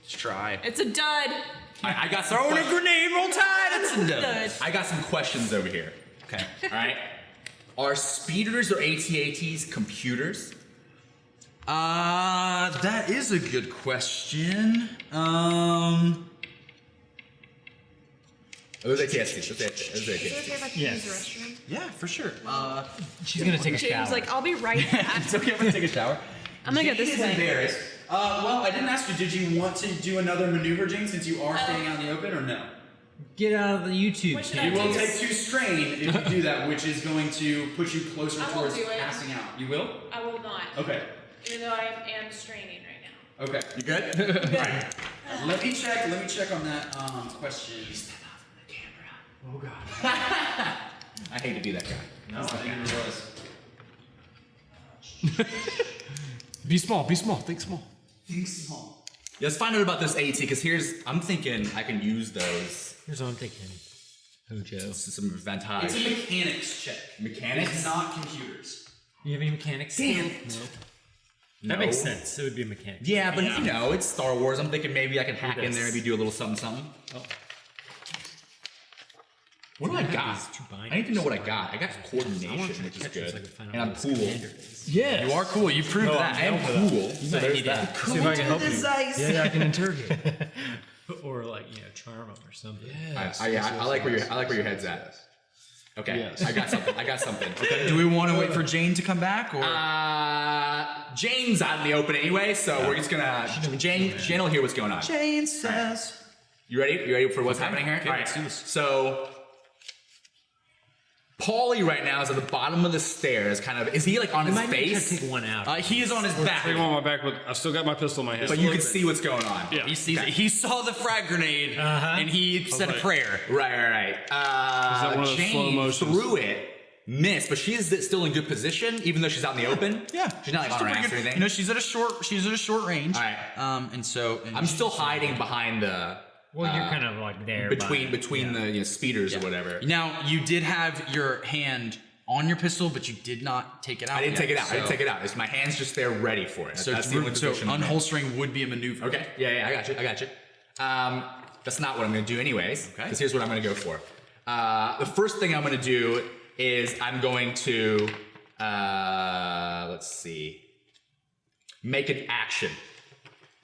Let's try. It's a dud. I got some Throwing a questions. grenade, roll tide. It's a dud. Dud. I got some questions over here. Okay. All right. Are speeders or AT-ATs computers? That is a good question. Those AT-ATs. Those Is it AT-ATs. okay if I can Yes. use the restroom? Yeah, for sure. She's gonna take a James, shower. like, I'll be right back. It's okay. I'm gonna take a shower. I'm gonna go Jane this is way. embarrassed. Well, I didn't ask you. Did you want to do another maneuver, Jane, since you are staying out in the open, or no? Get out of the YouTube What should You channel. will take 2 strain if you do that, which is going to push you closer I won't towards do it. passing out. You will? I will not. Okay. Even though I am straining right now. Okay. You good? Alright. Let me check on that question. Oh god. I hate to be that guy. No, I think it was. Be small. Think small. Think small. Yeah, let's find out about this AT, because I'm thinking I can use those Here's what I'm thinking. Hojo. to some advantage. It's a mechanics check. Mechanics? It's not computers. You have any mechanics? Damn it. No. No. That makes sense. It would be a mechanic. Yeah, but you know, it's Star Wars. I'm thinking maybe I can hack in there, maybe do a little something. Oh. What do I got? These 2 binders. I need to know what I got. I got coordination, which is Catch good. so I can find out And I'm what this cool. commander is. Yeah. You are cool. You proved that. I am cool. So there's that. See if I can help you. Yeah, I can interrogate. Or like, charm them or something. I like where your head's at. Okay, Yes. I got something. Okay. Do we want to wait for Jane to come back, or? Jane's out in the open anyway, so we're just gonna. Jane will hear what's going on. Jane says. You ready? You ready for what's happening here? Okay, All right. let's do this. So, Paulie right now is at the bottom of the stairs. Kind of. Is he like on his Might need to face? take one out. He is on his back. Take him on my back, but I still got my pistol in my hand. But you can see what's going on. Yeah. He sees it. He saw the frag grenade, and he said a Okay. prayer. Right. that one of those slow Jane motions? threw it miss, but she's still in good position, even though she's out in the open. Yeah, she's not like on her ass or anything. You know, she's at a short range. All right. And I'm still hiding behind the. Well, you're kind of like there. Between the speeders or whatever. Now you did have your hand on your pistol, but you did not take it out. I didn't take it out. I didn't take it out. It's my hand's just there ready for it. So, that's the only position I'm in. unholstering would be a maneuver. Okay. Yeah, I got you. That's not what I'm going to do anyways. Okay. Because here's what I'm going to go for. The first thing I'm going to do is I'm going to, let's see, make an action.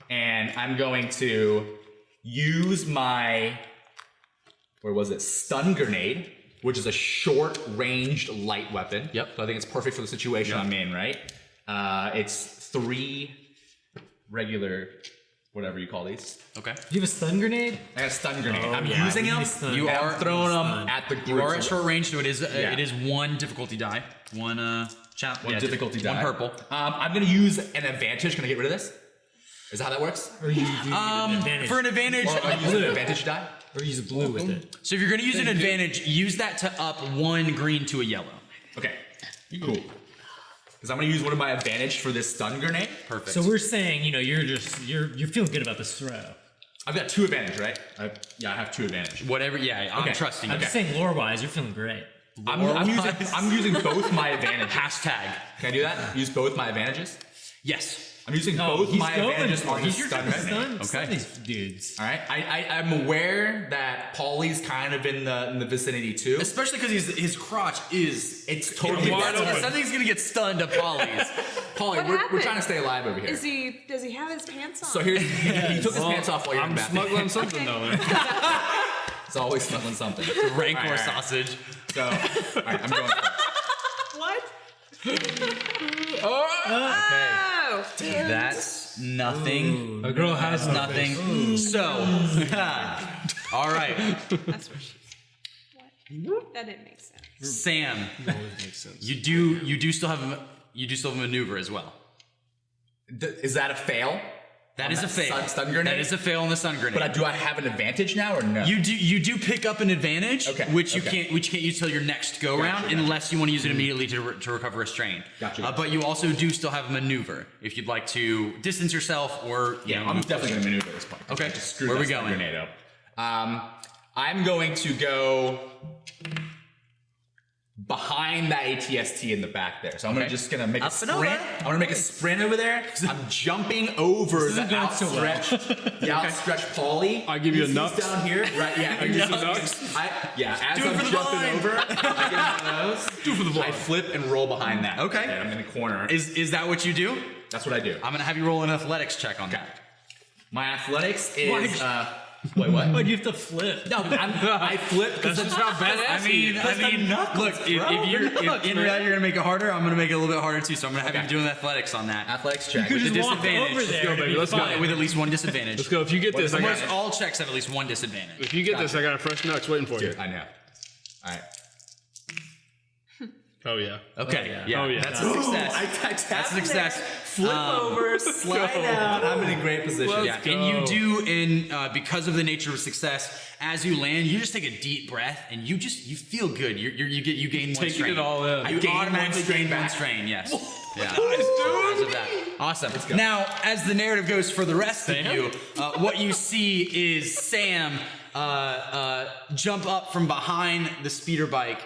And I'm going to use my, stun grenade, which is a short-ranged light weapon. Yep. So I think it's perfect for the situation I'm in, right? It's 3 regular, whatever you call these. Okay. Do you have a stun grenade? I got a stun grenade. I'm yeah, using we them. need stun. You and are I'm throwing them stun. at the group. You are at short range, so it is Yeah. it is 1 difficulty die. One difficulty die. 1 purple. I'm gonna use an advantage. Can I get rid of this? Is that how that works? Or you do an advantage? For an advantage, Or use an advantage die? Or use a blue with it. so if you're going to use an advantage, use that to up 1 green to a yellow. Okay. Cool. Because I'm gonna use one of my advantage for this stun grenade. Perfect. So we're saying, you're feeling good about this throw. I've got 2 advantage, right? I have 2 advantage. whatever. Yeah, I'm Okay. trusting I'm you. just saying, lore-wise, you're feeling great. I'm using both my advantages. Hashtag. Can I do that? Use both my advantages? Yes. I'm using Oh, both he's my going advantages for on it. the He's stun grenade. stun these dudes. All right. I'm aware that Paulie's kind of in the vicinity too. Especially because his crotch is. It's totally wide open. Something's going to get stunned at Polly's. Paulie, What we're happened? trying to stay alive over here. Does he have his pants on? So here's he took his pants off while you're in I'm the bathroom. smuggling something though. Man. It's always smuggling something. Rancor All right. sausage. So, all right, I'm going for it. What? Okay. Oh! That's nothing. A girl has Nothing. So, all right, That's what she's. What? That didn't make sense. Sam. makes sense. You do still have a maneuver as well. Is that a fail? That On is a fail. Stun grenade? That is a fail on the stun grenade. But do I have an advantage now or no? You do pick up an advantage, Okay, which you okay. can't use till your next go round, Gotcha. unless you want to use it immediately to recover a strain. Gotcha. But you also do still have a maneuver if you'd like to distance yourself or Yeah, I'm definitely going to maneuver at this point. Okay, Just screw where that we stun going? grenade up. I'm going to go behind that ATST in the back there. So I'm just going to make a Up and sprint. over. I'm going to make a sprint over there. I'm jumping over the going so well. outstretched Paulie. I give you a He's nux. down here. Right, yeah. I give you some nux. As Do it I'm for the jumping vine. over, I get one of those. Do it for the I vlog. flip and roll behind that. Okay. And I'm in the corner. Is that what you do? That's what I do. I'm gonna have you roll an athletics check on that. My athletics is wait, what? Why'd you have to flip? No, I flip because That's just how badass he is. Look, if in reality you're gonna make it harder, I'm gonna make it a little bit harder too. So I'm gonna have Okay. you doing athletics on that. athletics check. You With just the walk disadvantage. over Let's there. go, and baby. be Let's go. fine. With at least 1 disadvantage. Let's go. If you get this, I got. Almost all checks have at least 1 disadvantage. If you get this, I got a fresh nux waiting for you. I know. All right. Oh yeah. Okay. Yeah. Oh, yeah. That's a success. That's a success. Flip over, slide out. I'm in a great position. Yeah, and you do, and because of the nature of success, as you land, you just take a deep breath, and you feel good. You gain 1 Taking strain. it all in. You gain automatically 1 strain gain 1 back. strain. Yes. Yeah. Nice, Because of that. Awesome. Now, as the narrative goes for the rest of you, what you see is Sam jump up from behind the speeder bike,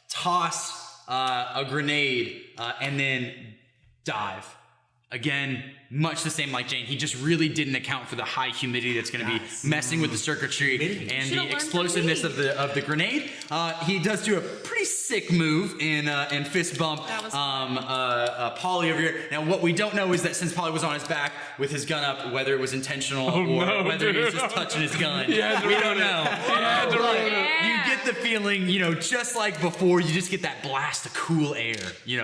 toss a grenade, and then dive. Again, much the same like Jane. He just really didn't account for the high humidity that's going to be messing with the circuitry and Should've the learned from explosiveness me. of the grenade. He does do a pretty sick move and fist bump That was Polly over here. Now, what we don't know is that since Polly was on his back with his gun up, whether it was intentional or no, whether he was dude. just touching his gun, He had to we run don't it. know. had to But run it. you get the feeling, just like before, you just get that blast of cool air,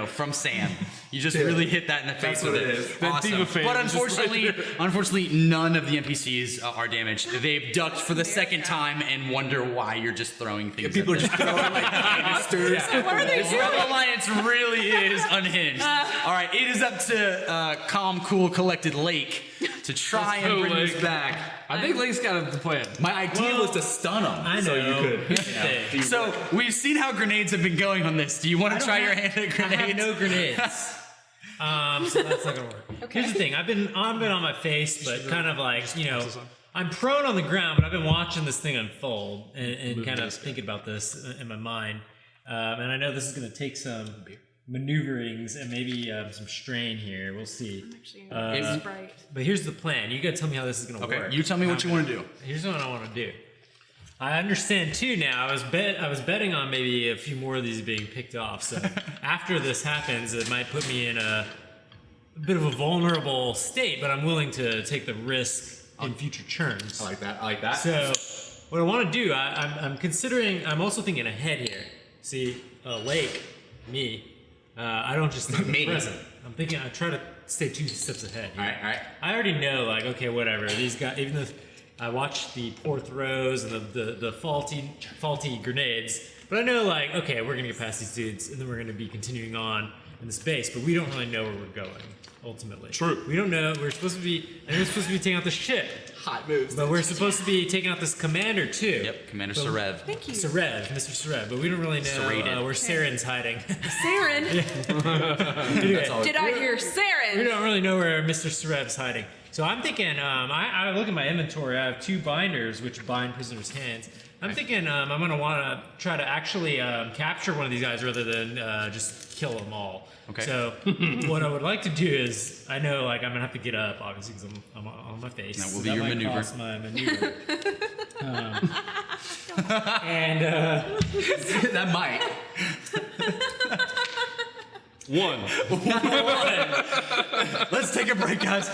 from Sam. You just really hit that in the face That's with what it. it is. That Awesome. diva fan But is just right unfortunately, none of the NPCs are damaged. They've ducked for the second time and wonder why you're just throwing things. People are at just throwing like canisters. What are they this doing? Rebel Alliance really is unhinged. All right, it is up to calm, cool, collected Lake to try Let's and go, bring this Link. back. I think Link's got the plan. My idea was to stun him. I know. So you could. Here's the thing. So we've seen how grenades have been going on this. Do you want I to don't try your have- hand at I have grenades? no grenades. So that's not gonna work. Here's the thing. I've been on my face, but kind of like, you know, I'm prone on the ground, but I've been watching this thing unfold and kind of thinking about this in my mind. And I know this is gonna take some maneuverings and maybe some strain here. We'll see. Actually, a Sprite. But here's the plan. You gotta tell me how this is gonna Okay, work. you tell me what you want to do. Here's what I want to do. I understand too now. I was betting on maybe a few more of these being picked off. So after this happens, it might put me in a bit of a vulnerable state, but I'm willing to take the risk in future turns. I like that. I like that. So what I want to do, I'm considering. I'm also thinking ahead here. See, Lake, me. I don't just think of the Me. present. I'm thinking. I try to stay 2 steps ahead. all right, all right. I already know, like, okay, whatever. These guys, even though I watched the poor throws and the faulty grenades, but I know, like, okay, we're gonna get past these dudes, and then we're gonna be continuing on in the space, but we don't really know where we're going ultimately. True. We don't know. We're supposed to be, and we're supposed to be taking out the ship, Hot moves. but we're supposed to be taking out this commander too. Yep, Commander But- Sarev. Thank you. Sarev, Mr. Sarev, but we don't really know Serrated. where Saren's hiding. Saren. Anyway, Did I hear we Saren? don't really know where Mr. Sarev's hiding. So I'm thinking, I look at my inventory, I have 2 binders which bind prisoners' hands. I'm thinking I'm going to want to try to actually capture one of these guys rather than just kill them all. Okay. So what I would like to do is, I know like I'm going to have to get up, obviously, because I'm on my face. That will so be your might maneuver. cost my maneuver. And that might. 1. Let's take a break, guys.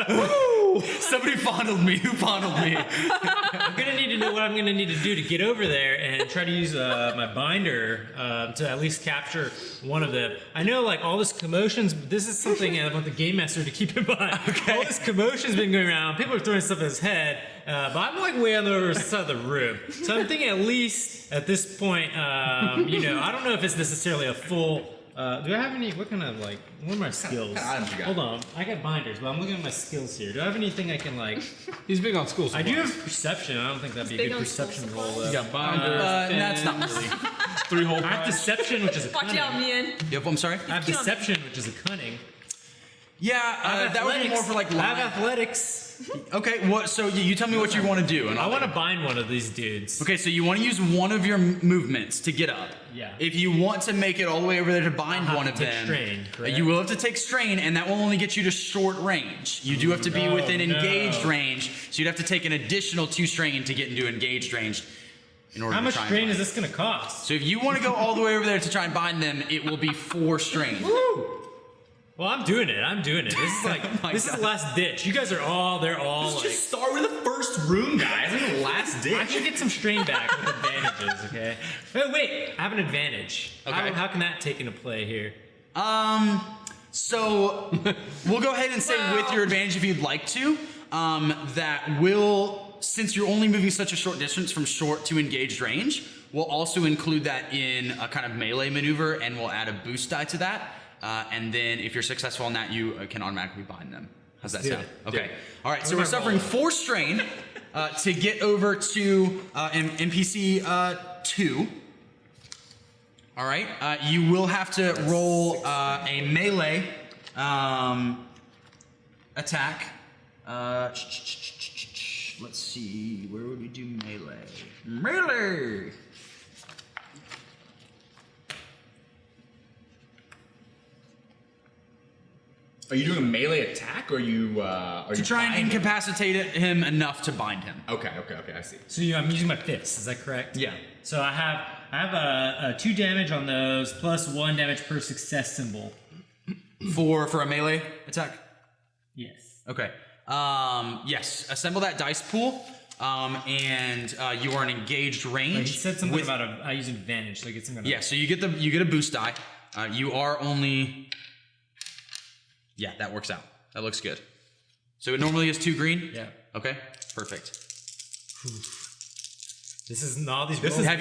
Woo! Somebody fondled me. Who fondled me? I'm gonna need to know what I'm gonna need to do to get over there and try to use my binder to at least capture one of them. I know, like, all this commotions. This is something I want the game master to keep in mind. All this commotion's been going around. People are throwing stuff at his head, but I'm like way on the other side of the room. So I'm thinking at least at this point, you know, I don't know if it's necessarily a full. Do I have any? What kind of like? What are my skills? kind of items you got? Hold on, I got binders, but I'm looking at my skills here. Do I have anything I can like? He's big on school I supplies. do have perception. I don't think that'd be a big good on perception school roll. supplies. Though. You got binders. That's not really. 3 whole I have deception, which is a Watch cunning. out, man. Yep, I'm sorry. I have deception, which is a cunning. Yeah, I have that would be more for like I have line. athletics. Okay, what? So you tell me what you want to do, and I want to bind one of these dudes. Okay, so you want to use one of your movements to get up. Yeah. If you want to make it all the way over there to bind I'll one have of to take them, strain, correct? you will have to take strain, and that will only get you to short range. You do have to be No, within no. engaged range, so you'd have to take an additional 2 strain to get into engaged range in order How to much try and strain bind. is this going to cost? So if you want to go all the way over there to try and bind them, it will be 4 strain. Well, I'm doing it. I'm doing it. This is like Oh my this is God. the last ditch. You guys are all they're all Let's like. just start with the first room, guys. This is the last I ditch. should get some strain back with advantages. Okay. Wait. I have an advantage. Okay. How can that take into play here? So we'll go ahead and say with your advantage if you'd like to, that will, since you're only moving such a short distance from short to engaged range, we'll also include that in a kind of melee maneuver and we'll add a boost die to that. And then if you're successful in that, you can automatically bind them. How's that do sound? it. Okay. All right, so What we're am I suffering rolling? 4 strain to get over to NPC 2. All right, you will have to roll a melee attack. Let's see, where would we do melee? Melee! Are you doing a melee attack, or are you To try and binding? incapacitate him enough to bind him. Okay, I see. So I'm using my fists. Is that correct? Yeah. So I have a 2 damage on those plus 1 damage per success symbol. For a melee attack? Yes. Okay. Yes, assemble that dice pool, and you are in engaged range. He said something with- about I use advantage, so I get some kind of. Yeah, so you get a boost die. You are only. Yeah, that works out. That looks good. So it normally is 2 green. Yeah. Okay. Perfect. This is not these. Have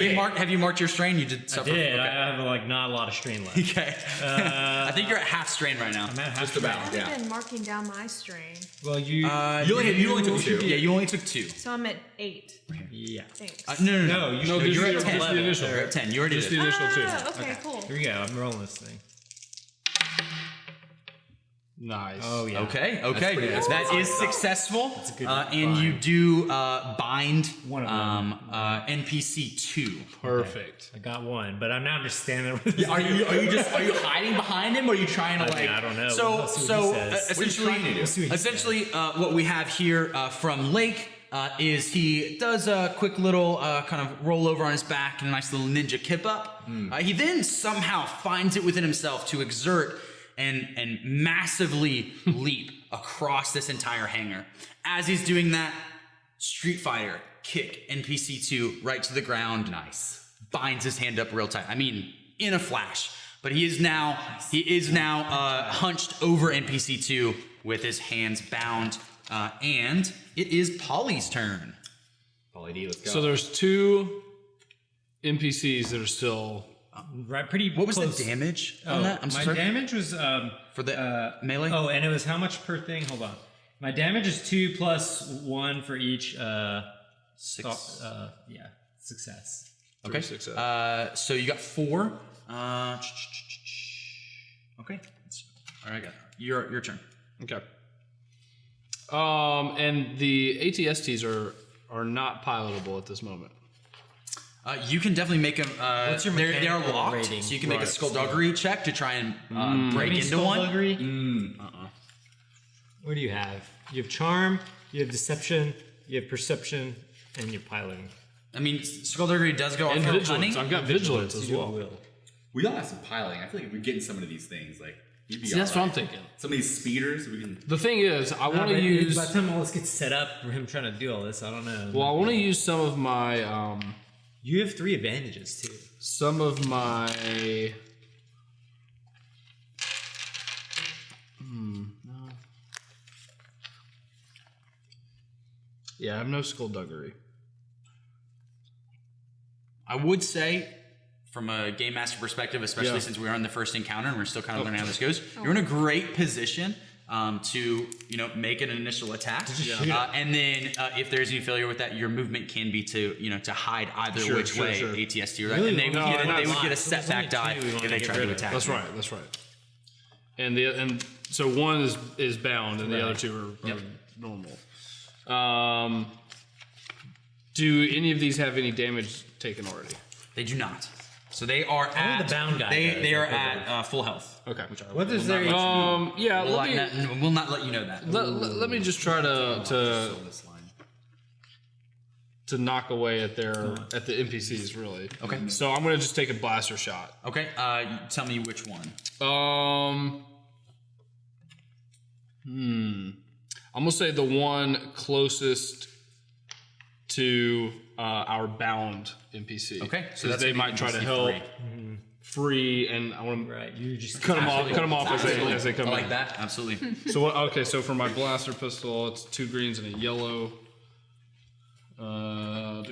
you marked your strain? You did I suffer. did. Okay. I have like not a lot of strain left. Okay. I think you're at half strain right now. I'm at half Just strain. about. I've Yeah. been marking down my strain. Well, you. You only took 2. Yeah, you only took 2. So I'm at 8. yeah. Thanks. No. No, No, you're you're at just 10. the initial. You're at 10. You already Just did. the initial 2. Okay, cool. Here we go. I'm rolling this thing. Nice. Oh yeah. Okay. pretty good. That is successful. That's a good and you do bind One of them. NPC 2. Perfect. I got one, but I'm now just standing there with. Are you hiding behind him, or are you trying to I don't know. So, Let's see what he says. essentially, trying to do? Let's see what he essentially, what we have here from Lake is he does a quick little kind of roll over on his back and a nice little ninja kip up. He then somehow finds it within himself to exert and massively leap across this entire hangar. As he's doing that, Street Fighter kick NPC2 right to the ground. Nice. Binds his hand up real tight. I mean, in a flash. But he is now hunched over NPC2 with his hands bound. And it is Polly's turn. Pauly D, let's go. So there's 2 NPCs that are still. Right, pretty. What was close. the damage on that? I'm my sorry. damage was For the melee? Oh, and it was how much per thing? Hold on. My damage is 2 plus 1 for each. 6. Yeah, success. Okay. Success. So you got 4. Okay. All right, your turn. Okay. And the ATSTs are not pilotable at this moment. You can definitely make them. What's your they are mechanical locked, rating? so you can make a Right, skullduggery check to try and break Any into one. skullduggery? What do you have? You have charm, you have deception, you have perception, and you're piloting. I mean, skullduggery does go off And for vigilance. cunning. I've got vigilance as You do well. will. we all have some piloting. I feel like if we get in some of these things, like you'd be See, that's all what I'm right. thinking. Some of these speeders, we can. The thing is, I want to By use. the time all this gets set up for him trying to do all this, I don't know. Well, I want to use some of my. You have 3 advantages too. Some of my. No. Yeah, I have no skullduggery. I would say, from a game master perspective, especially Yeah. since we are in the first encounter and we're still kind of learning how this goes, you're in a great position to make an initial attack. And then if there's any failure with that, your movement can be to hide either Sure, which sure, way sure. ATST, right? Really? And they No, would not get a so there's setback only die 2 we if wanna they get try rid to of. attack. That's right. That's right. And so one is bound, and the other 2 are normal. Do any of these have any damage taken already? They do not. So they are at the bound guy does, They are I think. at full health. Okay. What is their Yeah. We'll not let you know that. Let me just try to knock away at the NPCs really. Okay. So I'm gonna just take a blaster shot. Okay. Tell me which one. I'm gonna say the one closest to our bound NPC. Okay, so So that's they gonna be might try to NPC help 3. free, and I want to Right, you just cut them off as they come I like in. that. Absolutely. So what? Okay, so for my blaster pistol, it's 2 greens and a yellow.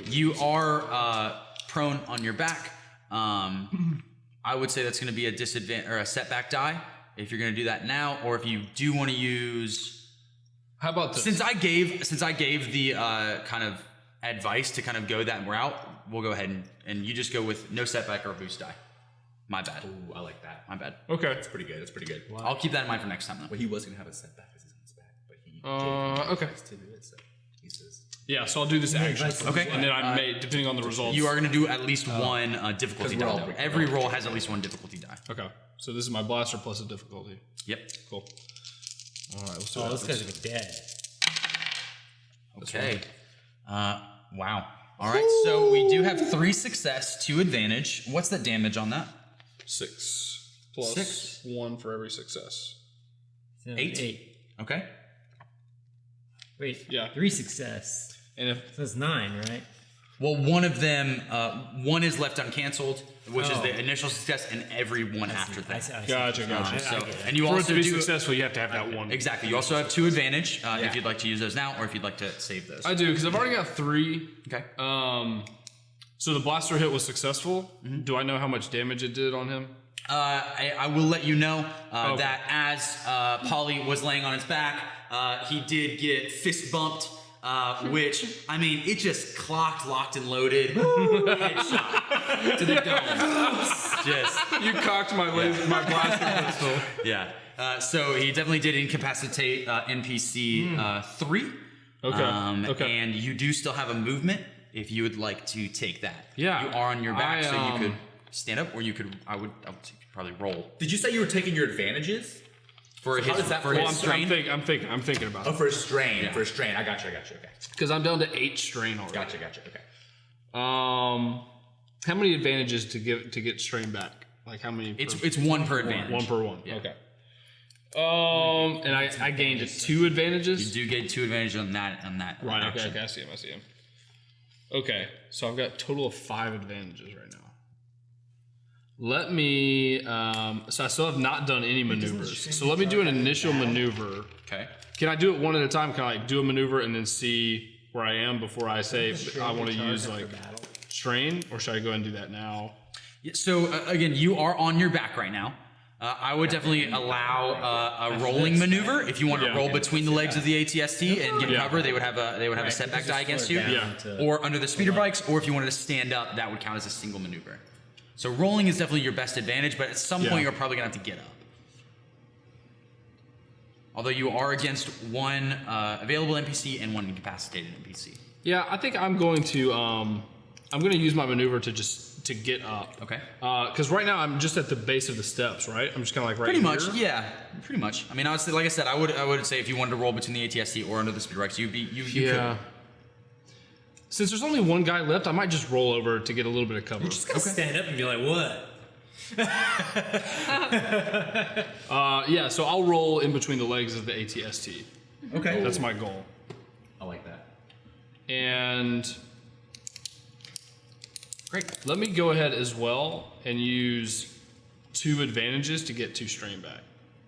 You are prone on your back. I would say that's going to be a disadvantage or a setback die if you're going to do that now, or if you do want to use. How about this? Since I gave the kind of advice to kind of go that route, we'll go ahead and you just go with no setback or a boost die. My bad. Ooh, I like that. My bad. Okay. That's pretty good. That's pretty good. I'll keep that in mind for next time though. Well, he was gonna have a setback as his own back, but he Okay. to do it. So he says, Yeah, so I'll do this action. advice. Okay. And then I may, depending on the results. You are going to do at least one difficulty 'Cause we're all die. different. Every roll has at least one difficulty die. Okay. So this is my blaster plus a difficulty. Yep. Cool. All right, let's do Oh, it. those guys are dead. Okay. Wow. All right. So we do have 3 success, 2 advantage. What's the damage on that? 6 plus 6. 1 for every success. So 8. Okay. Wait, Yeah. 3 success. And if So that's 9, right? Well, one of them, one is left uncanceled, which is Oh. the initial success, and every one after I that. see. Gotcha. So, I get it. and you for it also to be do successful, you have to have that one. exactly. You also have 2 advantage if you'd like to use those now, or if you'd like to save those. I do because I've already got 3. Okay. So the blaster hit was successful. Do I know how much damage it did on him? I will let you know that as Polly was laying on his back, he did get fist bumped, which, I mean, it just clocked, locked, and loaded. Headshot to the dome. Just, You cocked my my blaster pistol. yeah. So he definitely did incapacitate NPC 3. Okay. Okay. And you do still have a movement if you would like to take that. Yeah. You are on your back, so you I, could stand up, or you could, I would say you could probably roll. Did you say you were taking your advantages? For how does that for work? his Well, strain. I'm thinking about Oh, it for a strain. For a strain. I got you. Okay. because I'm down to 8 strain already. Gotcha. Okay. How many advantages to get strain back? Like how many? It's one per advantage. One per one. Yeah. Okay. And I gained 2 advantages. You do get 2 advantages on that Right. action. Okay. I see him. Okay. So I've got a total of 5 advantages right now. Let me. So I still have not done any maneuvers. So let me do an initial maneuver. Okay. Can I do it one at a time? Can I like do a maneuver and then see where I am before I say I want to use like strain, or should I go ahead and do that now? Yeah, so again, you are on your back right now. I would definitely allow a rolling maneuver if you want to roll between the legs of the ATST and get cover. They would have a setback die against you, or under the speeder bikes, or if you wanted to stand up, that would count as a single maneuver. So rolling is definitely your best advantage, but at some point you're probably gonna have to get up. Although you are against one available NPC and one incapacitated NPC. Yeah, I think I'm going to use my maneuver to get up. Okay. Because right now I'm just at the base of the steps, right? I'm just kind of like right Pretty here. much, yeah. Pretty much. I mean, I would say, like I said, I would say if you wanted to roll between the ATST or under the speed racks, you could. Since there's only one guy left, I might just roll over to get a little bit of cover. You just gotta stand up and be like, what? Yeah, so I'll roll in between the legs of the ATST. Okay. That's my goal. I like that. And great. Let me go ahead as well and use 2 advantages to get 2 strain back.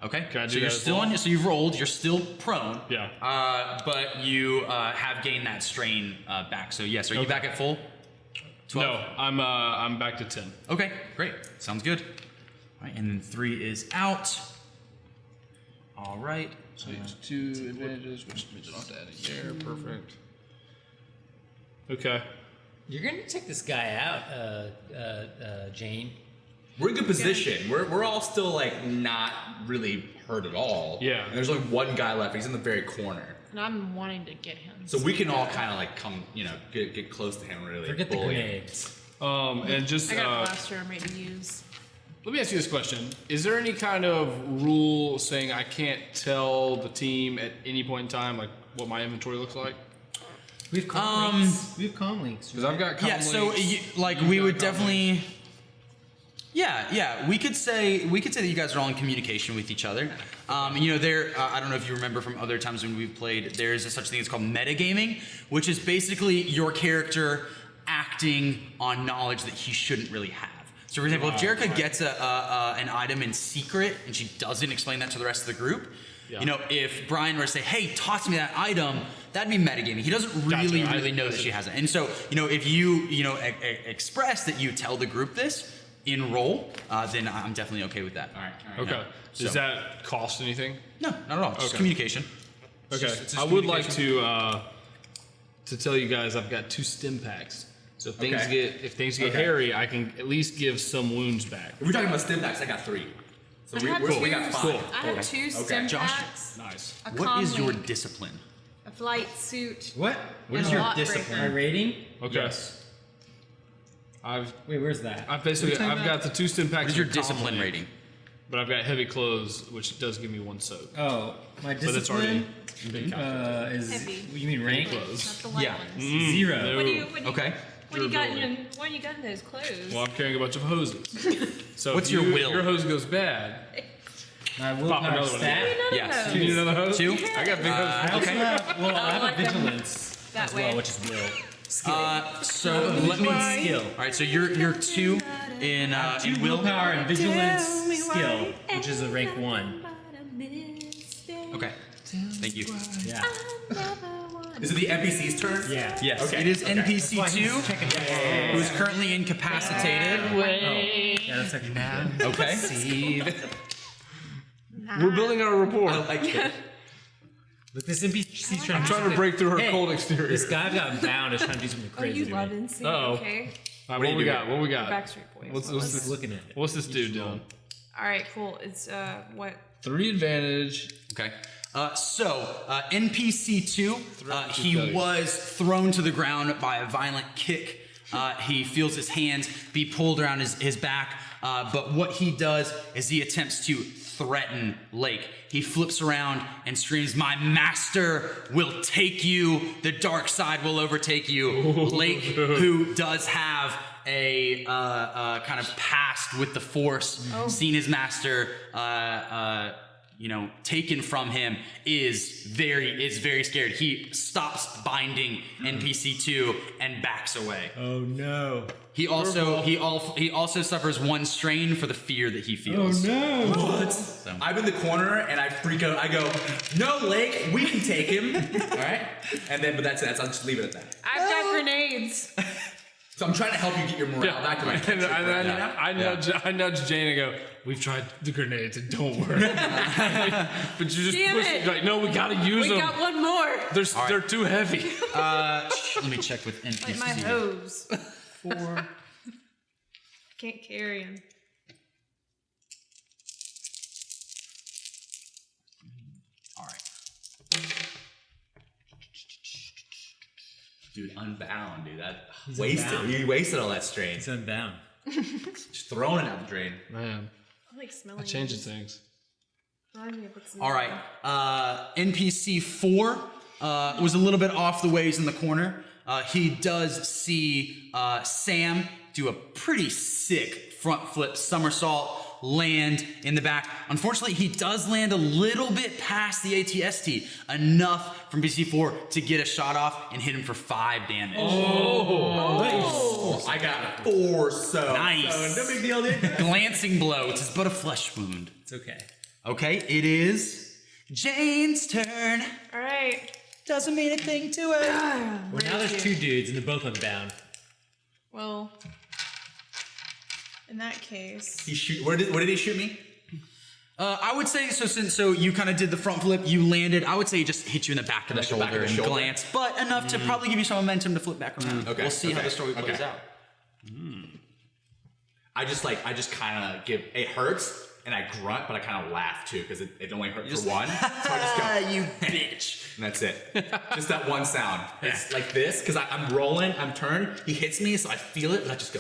Okay. Can I do so you're that as still well? on. So you've rolled. You're still prone. Yeah. But you have gained that strain back. So yes, are you back at full? 12? No, I'm back to 10. Okay. Great. Sounds good. All right, and then 3 is out. All right. So it's 2 advantages, which means I don't have to add a year. Perfect. Okay. You're gonna take this guy out, Jane. We're in good position. We're all still like not really hurt at all. Yeah. And there's only one guy left. He's in the very corner. And I'm wanting to get him. So we can all kind of like come, get close to him really. Forget the bully him. grenades. And just I got a blaster I'm ready to use. let me ask you this question: is there any kind of rule saying I can't tell the team at any point in time like what my inventory looks like? We have comm links. We have comm links. Because I've got Yeah. So we would definitely. Yeah, we could say that you guys are all in communication with each other. I don't know if you remember from other times when we've played, there's such thing that's called metagaming, which is basically your character acting on knowledge that he shouldn't really have. So for example, if Jerica gets an item in secret and she doesn't explain that to the rest of the group, if Brian were to say, hey, toss me that item, that'd be metagaming. He doesn't really know that she hasn't. And so, if you, express that you tell the group this, in roll, then I'm definitely okay with that. All right. Okay. No. Does that cost anything? No, not at all. Just Okay. communication. Okay. It's just I would like communication. to tell you guys I've got 2 stim packs. So if things Okay. get hairy, I can at least give some wounds back. If we're talking about stim packs, I got 3. So we got 5. Cool. I have 2 stim Josh. packs, Nice. a What is your comlink, discipline? a flight suit, What? What and is a your lot discipline? breaker. Rating? Okay. Yes. Wait, where's that? I've got the 2 stim packs. What is your and a discipline comlink, rating? But I've got heavy clothes, which does give me 1 soak. Oh, my But it's already discipline is. Heavy. You mean rank? Not the light Yeah. ones. 0. What do you Okay. What do you got in those clothes? Well, I'm carrying a bunch of hoses. So What's if your you- will? If your hose goes bad, My Pop willpower another one. stat. Yes. you need another hose? 2? I got big hoses. I also have, well, I have like a them vigilance that as way. well, which is will. So let me. Skill. All right. So you're 2 in Two will. willpower and vigilance skill, which is a rank 1. Okay. Thank you. Yeah. fun. Is it the NPC's turn? Yeah. Yes, Okay, it is okay. NPC Why he's 2, checking who is currently incapacitated. Yeah, that's like now. Okay. We're building our rapport. I like it. Look, this NPC's trying Trying to break through her Hey, cold exterior. This guy got bound is trying to do something Oh, crazy you to love me. NC. Uh-oh. Okay. All right, What do what we you got? What we got? Backstreet Boys. What's Just this? looking at it. What's this dude doing? All right, cool. It's what? 3 advantage. Okay. NPC 2, he Threaten to was thrown to the ground by a violent kick. He feels his hands be pulled around his back, but what he does is he attempts to threaten Lake. He flips around and screams, "My master will take you. The dark side will overtake you." Lake, who does have a kind of past with the Force, seen his master taken from him, is very scared. He stops binding NPC 2 and backs away. Oh no. He also suffers 1 strain for the fear that he feels. no. What? I'm in the corner and I freak out. I go, "No, Lake, we can take him." All right, and then but that's it. I'll just leave it at that. I've got grenades. So I'm trying to help you get your morale back to my And I nudge Jane and go, "We've tried the grenades, it don't work." But you just Damn push it. it. Like, no, we gotta use We them. got one more. They're too heavy. Let me check with NPC. Like my hose. 4. Can't carry him. All right. Dude, unbound, dude. That He's wasted. unbound. You wasted all that strain. He's unbound. Just throwing it out the drain. Man, I like smelling. I changed things. Reminds me of what's in All there. right. NPC 4 was a little bit off the ways in the corner. He does see Sam do a pretty sick front flip somersault, land in the back. Unfortunately, he does land a little bit past the ATST, enough from BC4 to get a shot off and hit him for 5 damage. I got 4, so Nice. so no big deal, dude. Glancing blow, which is but a flesh wound. It's okay. Okay, it is Jane's turn. All right. Doesn't mean a thing to her. Well, now there's 2 dudes and they're both unbound. Well, in that case, He shoot. Where did he shoot me? I would say so you kind of did the front flip, you landed. I would say he just hit you in the back of the Like the back shoulder of the and shoulder? glanced, but enough to probably give you some momentum to flip back around. Okay, We'll see how okay, the story plays okay. out. I just kind of give. It hurts, and I grunt, but I kind of laugh too because it only hurt for one. So I just go, You bitch. and that's it. Just that one sound. It's like this because I'm rolling, I'm turned. He hits me, so I feel it, but I just go,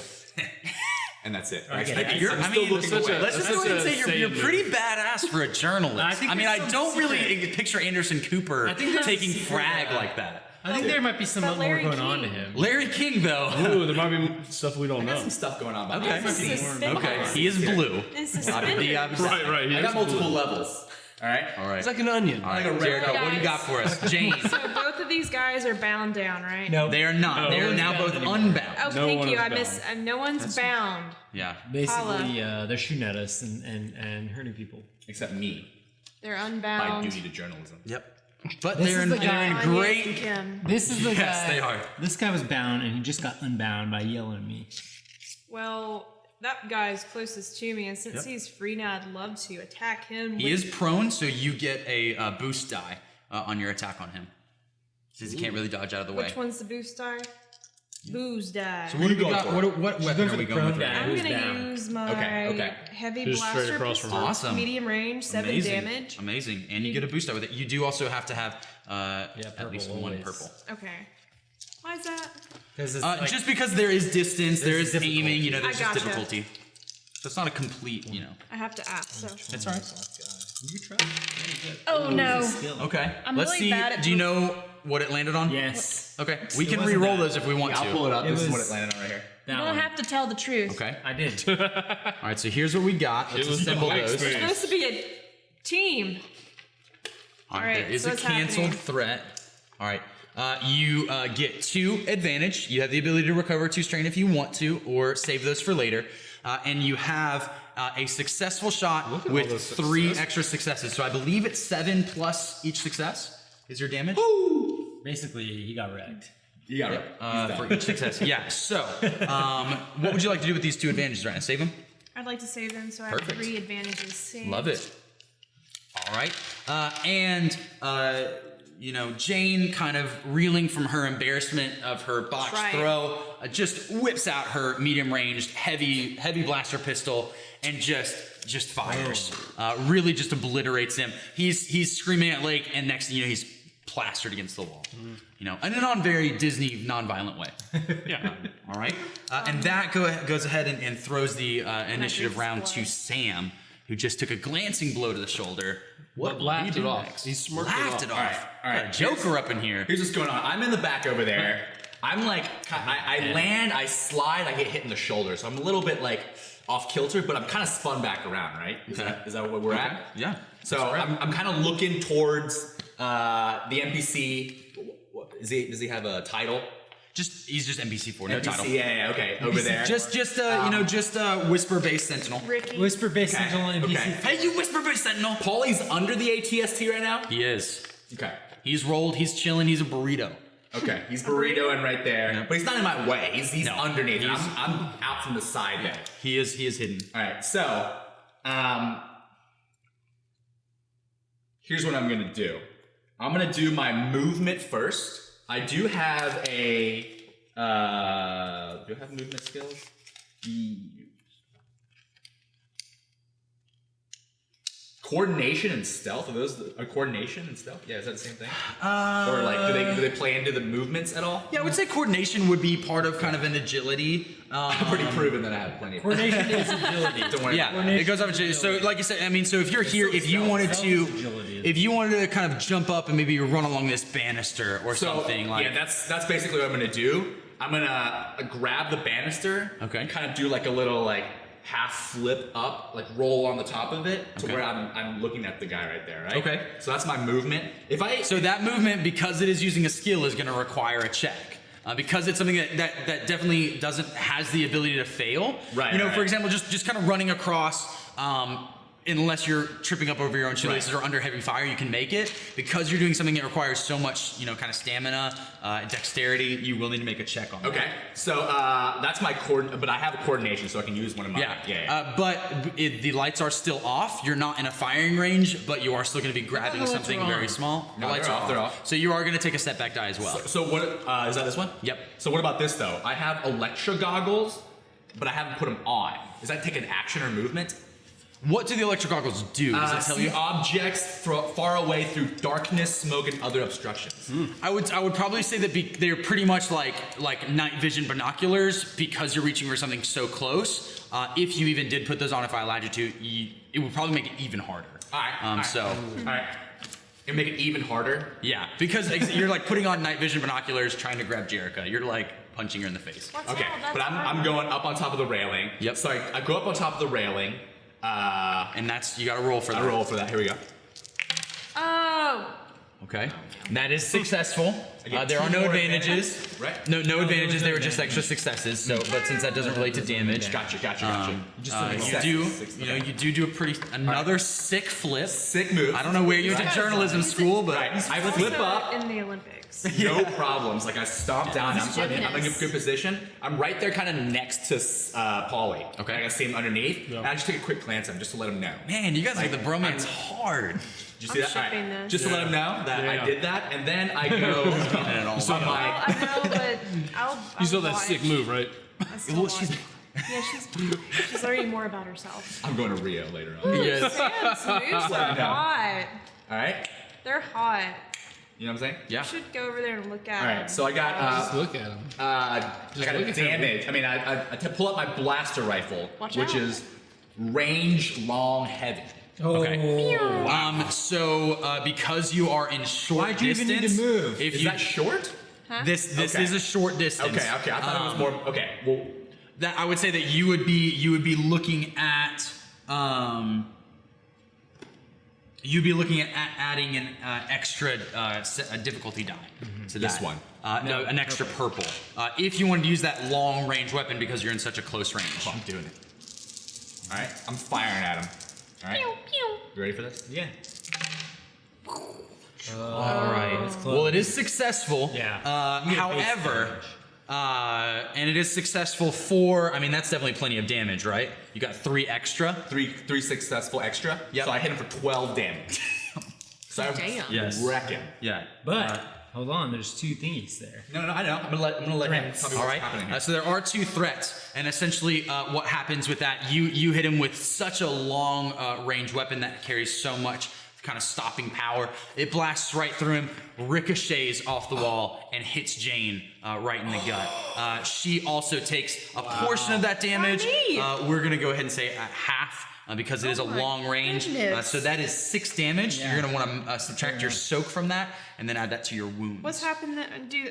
and that's it. Okay, You're- I'm I still mean, looking away. Let's just go ahead and say you're pretty badass for a journalist. I think I mean, there's I some don't really secret- picture Anderson Cooper taking frag like that. I think there might be some But more Larry going on to King. him. Larry King, though. Ooh, there might be stuff we don't I got know. some stuff going on. Okay. It's suspenders. Okay, he is blue. It's suspenders. Right. I got multiple levels. All right. All right. It's like an onion. All right, like a red Jerica, what do you got for us? Jane. So both of these guys are bound down, right? No. They are not. They are one's now bound both anymore. unbound. Oh, No thank one you. is I missed. No one's bound. Yeah. Basically, they're shooting at us and hurting people. Except me, They're by unbound. duty to journalism. Yep. But This they're is in, the they're guy- in Anya and great. Kim. This is the Yes, guy. they are. This guy was bound and he just got unbound by yelling at me. Well, that guy's closest to me, and since he's free now, I'd love to attack him. He is prone, so you get a boost die on your attack on him. Since he can't really dodge out of the way. Which one's the boost die? Booze die. What do we going got? for? What weapon are we going with? guy. I'm who's gonna down. use my Okay. heavy Just straight blaster across from pistol, her. Awesome. medium range, 7 Amazing. damage. Amazing. And you get a boost die with it. You do also have to have at purple least one always. purple. Okay. Why is that? Because it's like, Just because there is distance, there is difficulty. aiming, you know, there's I just gotcha. difficulty. So it's not a complete, you know. I have to ask. So. It's alright. you try. Oh no. Okay. I'm Let's really see. bad at Do you know what it landed on? Yes. Okay. We It can wasn't re-roll that. those if we want I'll to. pull it up. It This is what was- it landed on right here. That You don't one. have to tell the truth. Okay. I did. All right. So here's what we got. Let's It was assemble my those. It's experience. supposed to be a team. All right, Alright, there is so a what's canceled happening? threat. All right. You get 2 advantage. You have the ability to recover 2 strain if you want to, or save those for later. And you have a successful shot Look at all with those 3 successes. extra successes. So I believe it's 7 plus each success is your damage. Basically, he got wrecked. You got it. For each success. Yeah. So, what would you like to do with these 2 advantages right now? Save them? I'd like to save them, so I have Perfect. 3 advantages saved. Love it. All right. You know, Jane, kind of reeling from her embarrassment of her botched Right. throw, just whips out her medium-ranged, heavy blaster pistol and just fires. Really just obliterates him. He's screaming at Lake, and next thing you know, he's plastered against the wall. You know, in a non-very Disney, non-violent way. Yeah. All right. And that goes ahead and throws the initiative Nice round to blood. Sam, who just took a glancing blow to the shoulder. What laughed it off? He smirked Laughed it it off. off. All right. Got a Joker up in here. Here's what's going on. I'm in the back over there. I'm like, I land, I slide, I get hit in the shoulder. So I'm a little bit like off kilter, but I'm kind of spun back around, right? Is that what we're at? Yeah. So I'm kind of looking towards the NPC. Does he have a title? He's just NPC4, no NPC, title. yeah, okay, over there. Just whisper-based sentinel. Ricky. Whisper-based Okay, Sentinel NPC. okay. Hey, you whisper-based sentinel. Paulie's under the ATST right now? He is. Okay. He's rolled. He's chilling. He's a burrito. Okay, he's burrito and right there, Yeah. but he's not in my way. He's No, underneath. he's- I'm out from the side there. He is hidden. All right, so here's what I'm gonna do. I'm gonna do my movement first. I do have a do I have movement skills? Coordination and stealth, are those coordination and stealth? Yeah, is that the same thing? Or like do they play into the movements at all? Yeah, I would say coordination would be part of kind of an agility. I'm pretty proven that I have plenty of Coordination is agility. Don't worry. Yeah, it goes up. So, like you said, I mean, so if you're here, if you wanted to kind of jump up and maybe run along this banister or something like. Yeah, that's basically what I'm gonna do. I'm gonna grab the banister. Okay. And kind of do like a little like half flip up, like roll on the top of it to Okay. where I'm looking at the guy right there, right? Okay. So that's my movement. So that movement, because it is using a skill, is going to require a check. Because it's something that definitely has the ability to fail. Right, You know, right. for example, just kind of running across, unless you're tripping up over your own shoelaces Right. or under heavy fire, you can make it. Because you're doing something that requires so much, you know, kind of stamina, dexterity, you will need to make a check on that. Okay. So that's my but I have a coordination, so I can use one of mine. Yeah. But the lights are still off. You're not in a firing range, but you are still going to be grabbing lights something are very on? small. No, they're off, they're off. So you are going to take a setback die as well. So what is that? This one? Yep. So what about this though? I have Electra goggles, but I haven't put them on. Does that take an action or movement? What do the electric goggles do? Does it tell See you? objects far away through darkness, smoke, and other obstructions. I would probably say that they're pretty much like night vision binoculars because you're reaching for something so close. If you even did put those on, if I allowed you to, it would probably make it even harder. All right. So All right. And make it even harder. yeah, because you're like putting on night vision binoculars trying to grab Jerica. You're like punching her in the face. Watch Okay. out, that's But I'm going up on top of the railing. Yep. So I go up on top of the railing. And that's you got to roll for that. I roll for that. Here we go. Oh, Okay. That is successful. get There two are no more advantages. advantages, right? No advantages. They were just extra successes. So, but since that doesn't relate to damage, Gotcha. you do another sick flip. Sick move. I don't know where you went to journalism school, but Right. I flip up. in the Olympics. No problems. Like I stomp down. I'm in a good position. I'm right there, kind of next to Paulie. Okay. I can see him underneath. And I just take a quick glance at him just to let him know. man, you guys make the bromance hard. Did you see that? All shipping right. this. Just to let him know that I did that, and then I go on Well, my. I know, but I'll You saw that watch. sick move, right? I still watch. Yeah, she's learning more about herself. I'm going to Rio later on. Yes. Man, moves are hot. All right. They're hot. You know what I'm saying? Yeah. You should go over there and look at All right. them. So I got. Just look at him. I got look a at him. damage. I mean, I pull up my blaster rifle, Watch which out. is range, long, heavy. Okay. So because you are in short Why'd you distance, even need to move? if Is you that short? this Okay. is a short distance. Okay. I thought it was more. Okay. Well, That I would say that you would be looking at adding an extra difficulty die to This that. one? No, an extra purple. If you wanted to use that long range weapon because you're in such a close range. I'm doing it. All right. I'm firing at him. All right. Pew, pew. You ready for this? Yeah. All right. It's close. Well, it is successful. Yeah. Uh, You get however, base and it is successful for. I mean, that's definitely plenty of damage, right? You got 3 extra. Three successful extra. Yep. So I hit him for 12 damage. So I Damn. Yes. wreck him. Yeah. But hold on, there's 2 thingies there. No, I know. I'm gonna let him tell me All what's right. happening here. So there are 2 threats, and essentially, what happens with that? You hit him with such a long range weapon that carries so much kind of stopping power. It blasts right through him, ricochets off the wall, and hits Jane right in the gut. She also takes a portion of that damage. We're gonna go ahead and say half. Because it is a long range. So that is 6 damage. Yeah. You're going to want to subtract your soak from that and then add that to your wounds. What's happened?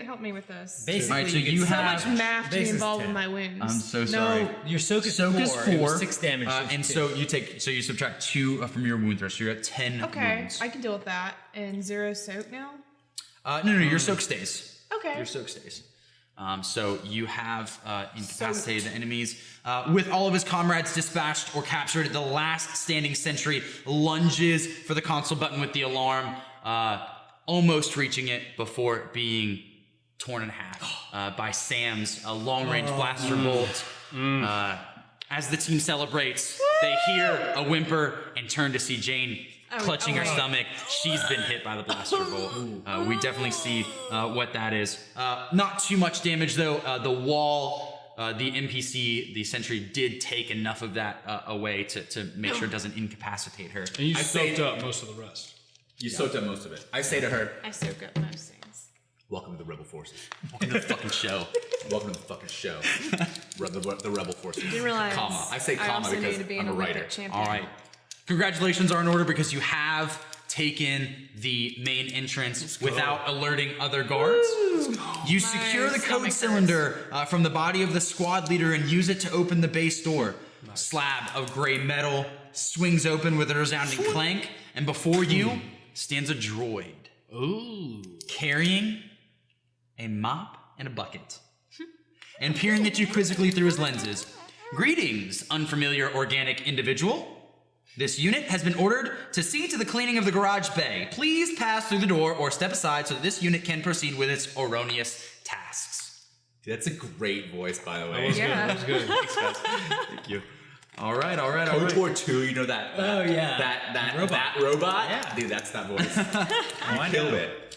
Help me with this. Basically, Alright, so you you get So have- much math to be Base is involved 10. with my wounds. I'm so sorry. No, your soak is Soak 4. is It 4. was 6 damage. so And it's so 2. you subtract 2 from your wounds, so you're at 10 Okay, wounds. I can deal with that. And 0 soak now. No, your soak stays. Okay. Your soak stays. So you have incapacitated the enemies. With all of his comrades dispatched or captured, the last standing sentry lunges for the console button with the alarm, almost reaching it before being torn in half by Sam's long-range blaster bolt. As the team celebrates, they hear a whimper and turn to see Jane clutching her stomach. She's been hit by the blaster bolt. We definitely see what that is. Not too much damage though. The wall, the NPC, the sentry did take enough of that away to make sure it doesn't incapacitate her. And you soaked up most of the rest. You soaked up most of it. I say to her, I soak up most things. welcome to the Rebel Forces. Welcome to the fucking show. Welcome to the fucking show. The Rebel Forces. Didn't realize. Comma. I say comma also because need to be I'm an a writer. Olympic champion. All right. Congratulations are in order because you have taken the main entrance without alerting other guards. You secure the code stomach cylinder from the body of the squad leader and use it to open the base door. Slab of gray metal swings open with a resounding clank, and before you stands a droid. Ooh. Carrying a mop and a bucket. And peering at you quizzically through his lenses. Greetings, unfamiliar organic individual. This unit has been ordered to see to the cleaning of the garage bay. Please pass through the door or step aside so that this unit can proceed with its erroneous tasks. Dude, that's a great voice, by the way. Yeah. That was good. Thank you. All right. KOTOR 2, you know that? Oh, yeah. That Robot. robot? Yeah. Dude, that's that voice. I Killed know. it.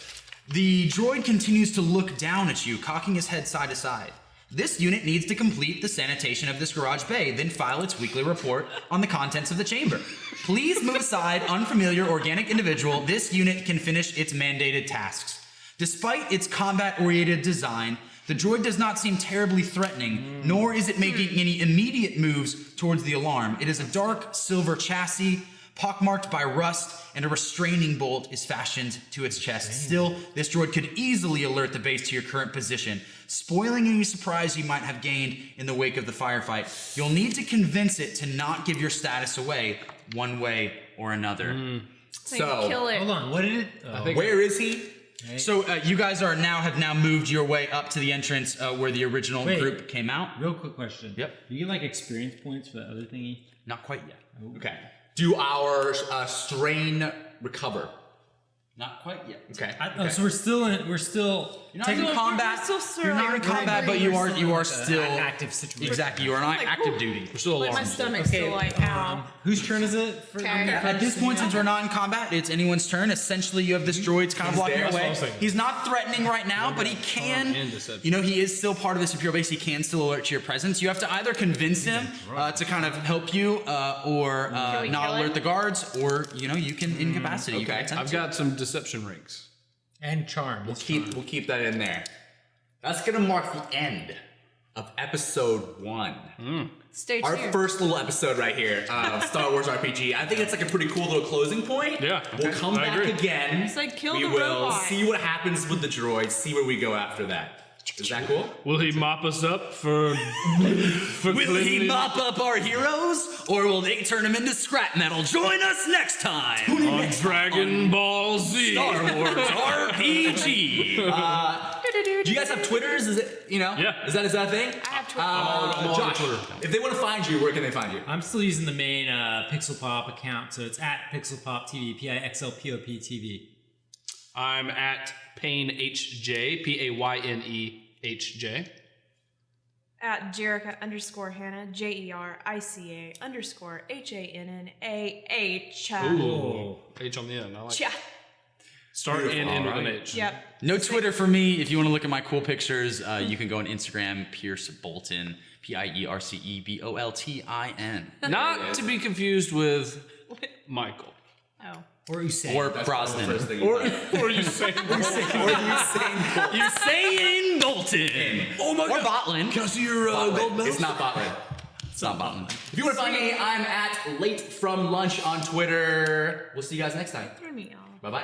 The droid continues to look down at you, cocking his head side to side. This unit needs to complete the sanitation of this garage bay, then file its weekly report on the contents of the chamber. Please move aside, unfamiliar organic individual. This unit can finish its mandated tasks. Despite its combat-oriented design, the droid does not seem terribly threatening, nor is it making any immediate moves towards the alarm. It is a dark silver chassis, pockmarked by rust, and a restraining bolt is fashioned to its chest. Still, this droid could easily alert the base to your current position, spoiling any surprise you might have gained in the wake of the firefight. You'll need to convince it to not give your status away one way or another. So, kill it. Hold on, what did it? Oh, where is he? So you guys have now moved your way up to the entrance where the original Wait. group came out. Real quick question. Yep. Do you get like experience points for the other thingy? Not quite yet. Okay. Do our strain recover? Not quite yet. Okay. Oh, so we're still in. We're still. You're not in combat. we're still You're not in combat, but you are still an active situation. exactly. You are not Like, active whew. duty. We're still Like my alarmed. stomach's still like, ow. Whose turn is it? For Okay. At this point, since we're not in combat, it's anyone's turn. Essentially, you have this droid's kind of blocking there, your that's what I way. was thinking. He's not threatening right now, but he can. and deception. You know, he is still part of this Imperial base. He can still alert to your presence. You have to either convince him to kind of help you, or we not kill alert him? the guards, or you can incapacitate. You can Okay. attempt I've to. got some deception rings. And charm. We'll keep that in there. That's gonna mark the end of episode 1. Stay Our tuned. first little episode right here of Star Wars RPG. I think it's like a pretty cool little closing point. Yeah, We'll okay. come I back agree. again. It's like kill we the will robot. see what happens with the droids, see where we go after that. Is that cool? Will he mop us up for Will he cleaning? mop up our heroes, or will they turn him into scrap metal? Join us next time on Dragon Ball Z? Star Wars RPG. Do you guys have Twitters? Is it Yeah. Is that a thing? I have Twitter. I'm all on Josh, Twitter. if they want to find you, where can they find you? I'm still using the main Pixlpop account, so it's at Pixlpop TV, PIXLPOP TV. I'm at Payne HJ, PAYNEHJ. At Jerica _Hannah, JERICA _HANNAH. Ooh, H on the end. I like Yeah. Start and end with an Alright. H. Yep. No Twitter for me. If you want to look at my cool pictures, you can go on Instagram, Pierce Bolton, PIERCEBOLTIN. Not to be confused with Michael. Oh. Or you say. Or Brosnan. Or you say Usain Bolton. Oh my Or Botlin. Can I see your gold medal? It's not Botlin. It's not Botlin. If you want to find me, I'm at Late From Lunch on Twitter. We'll see you guys next time. Turn me off. Bye bye.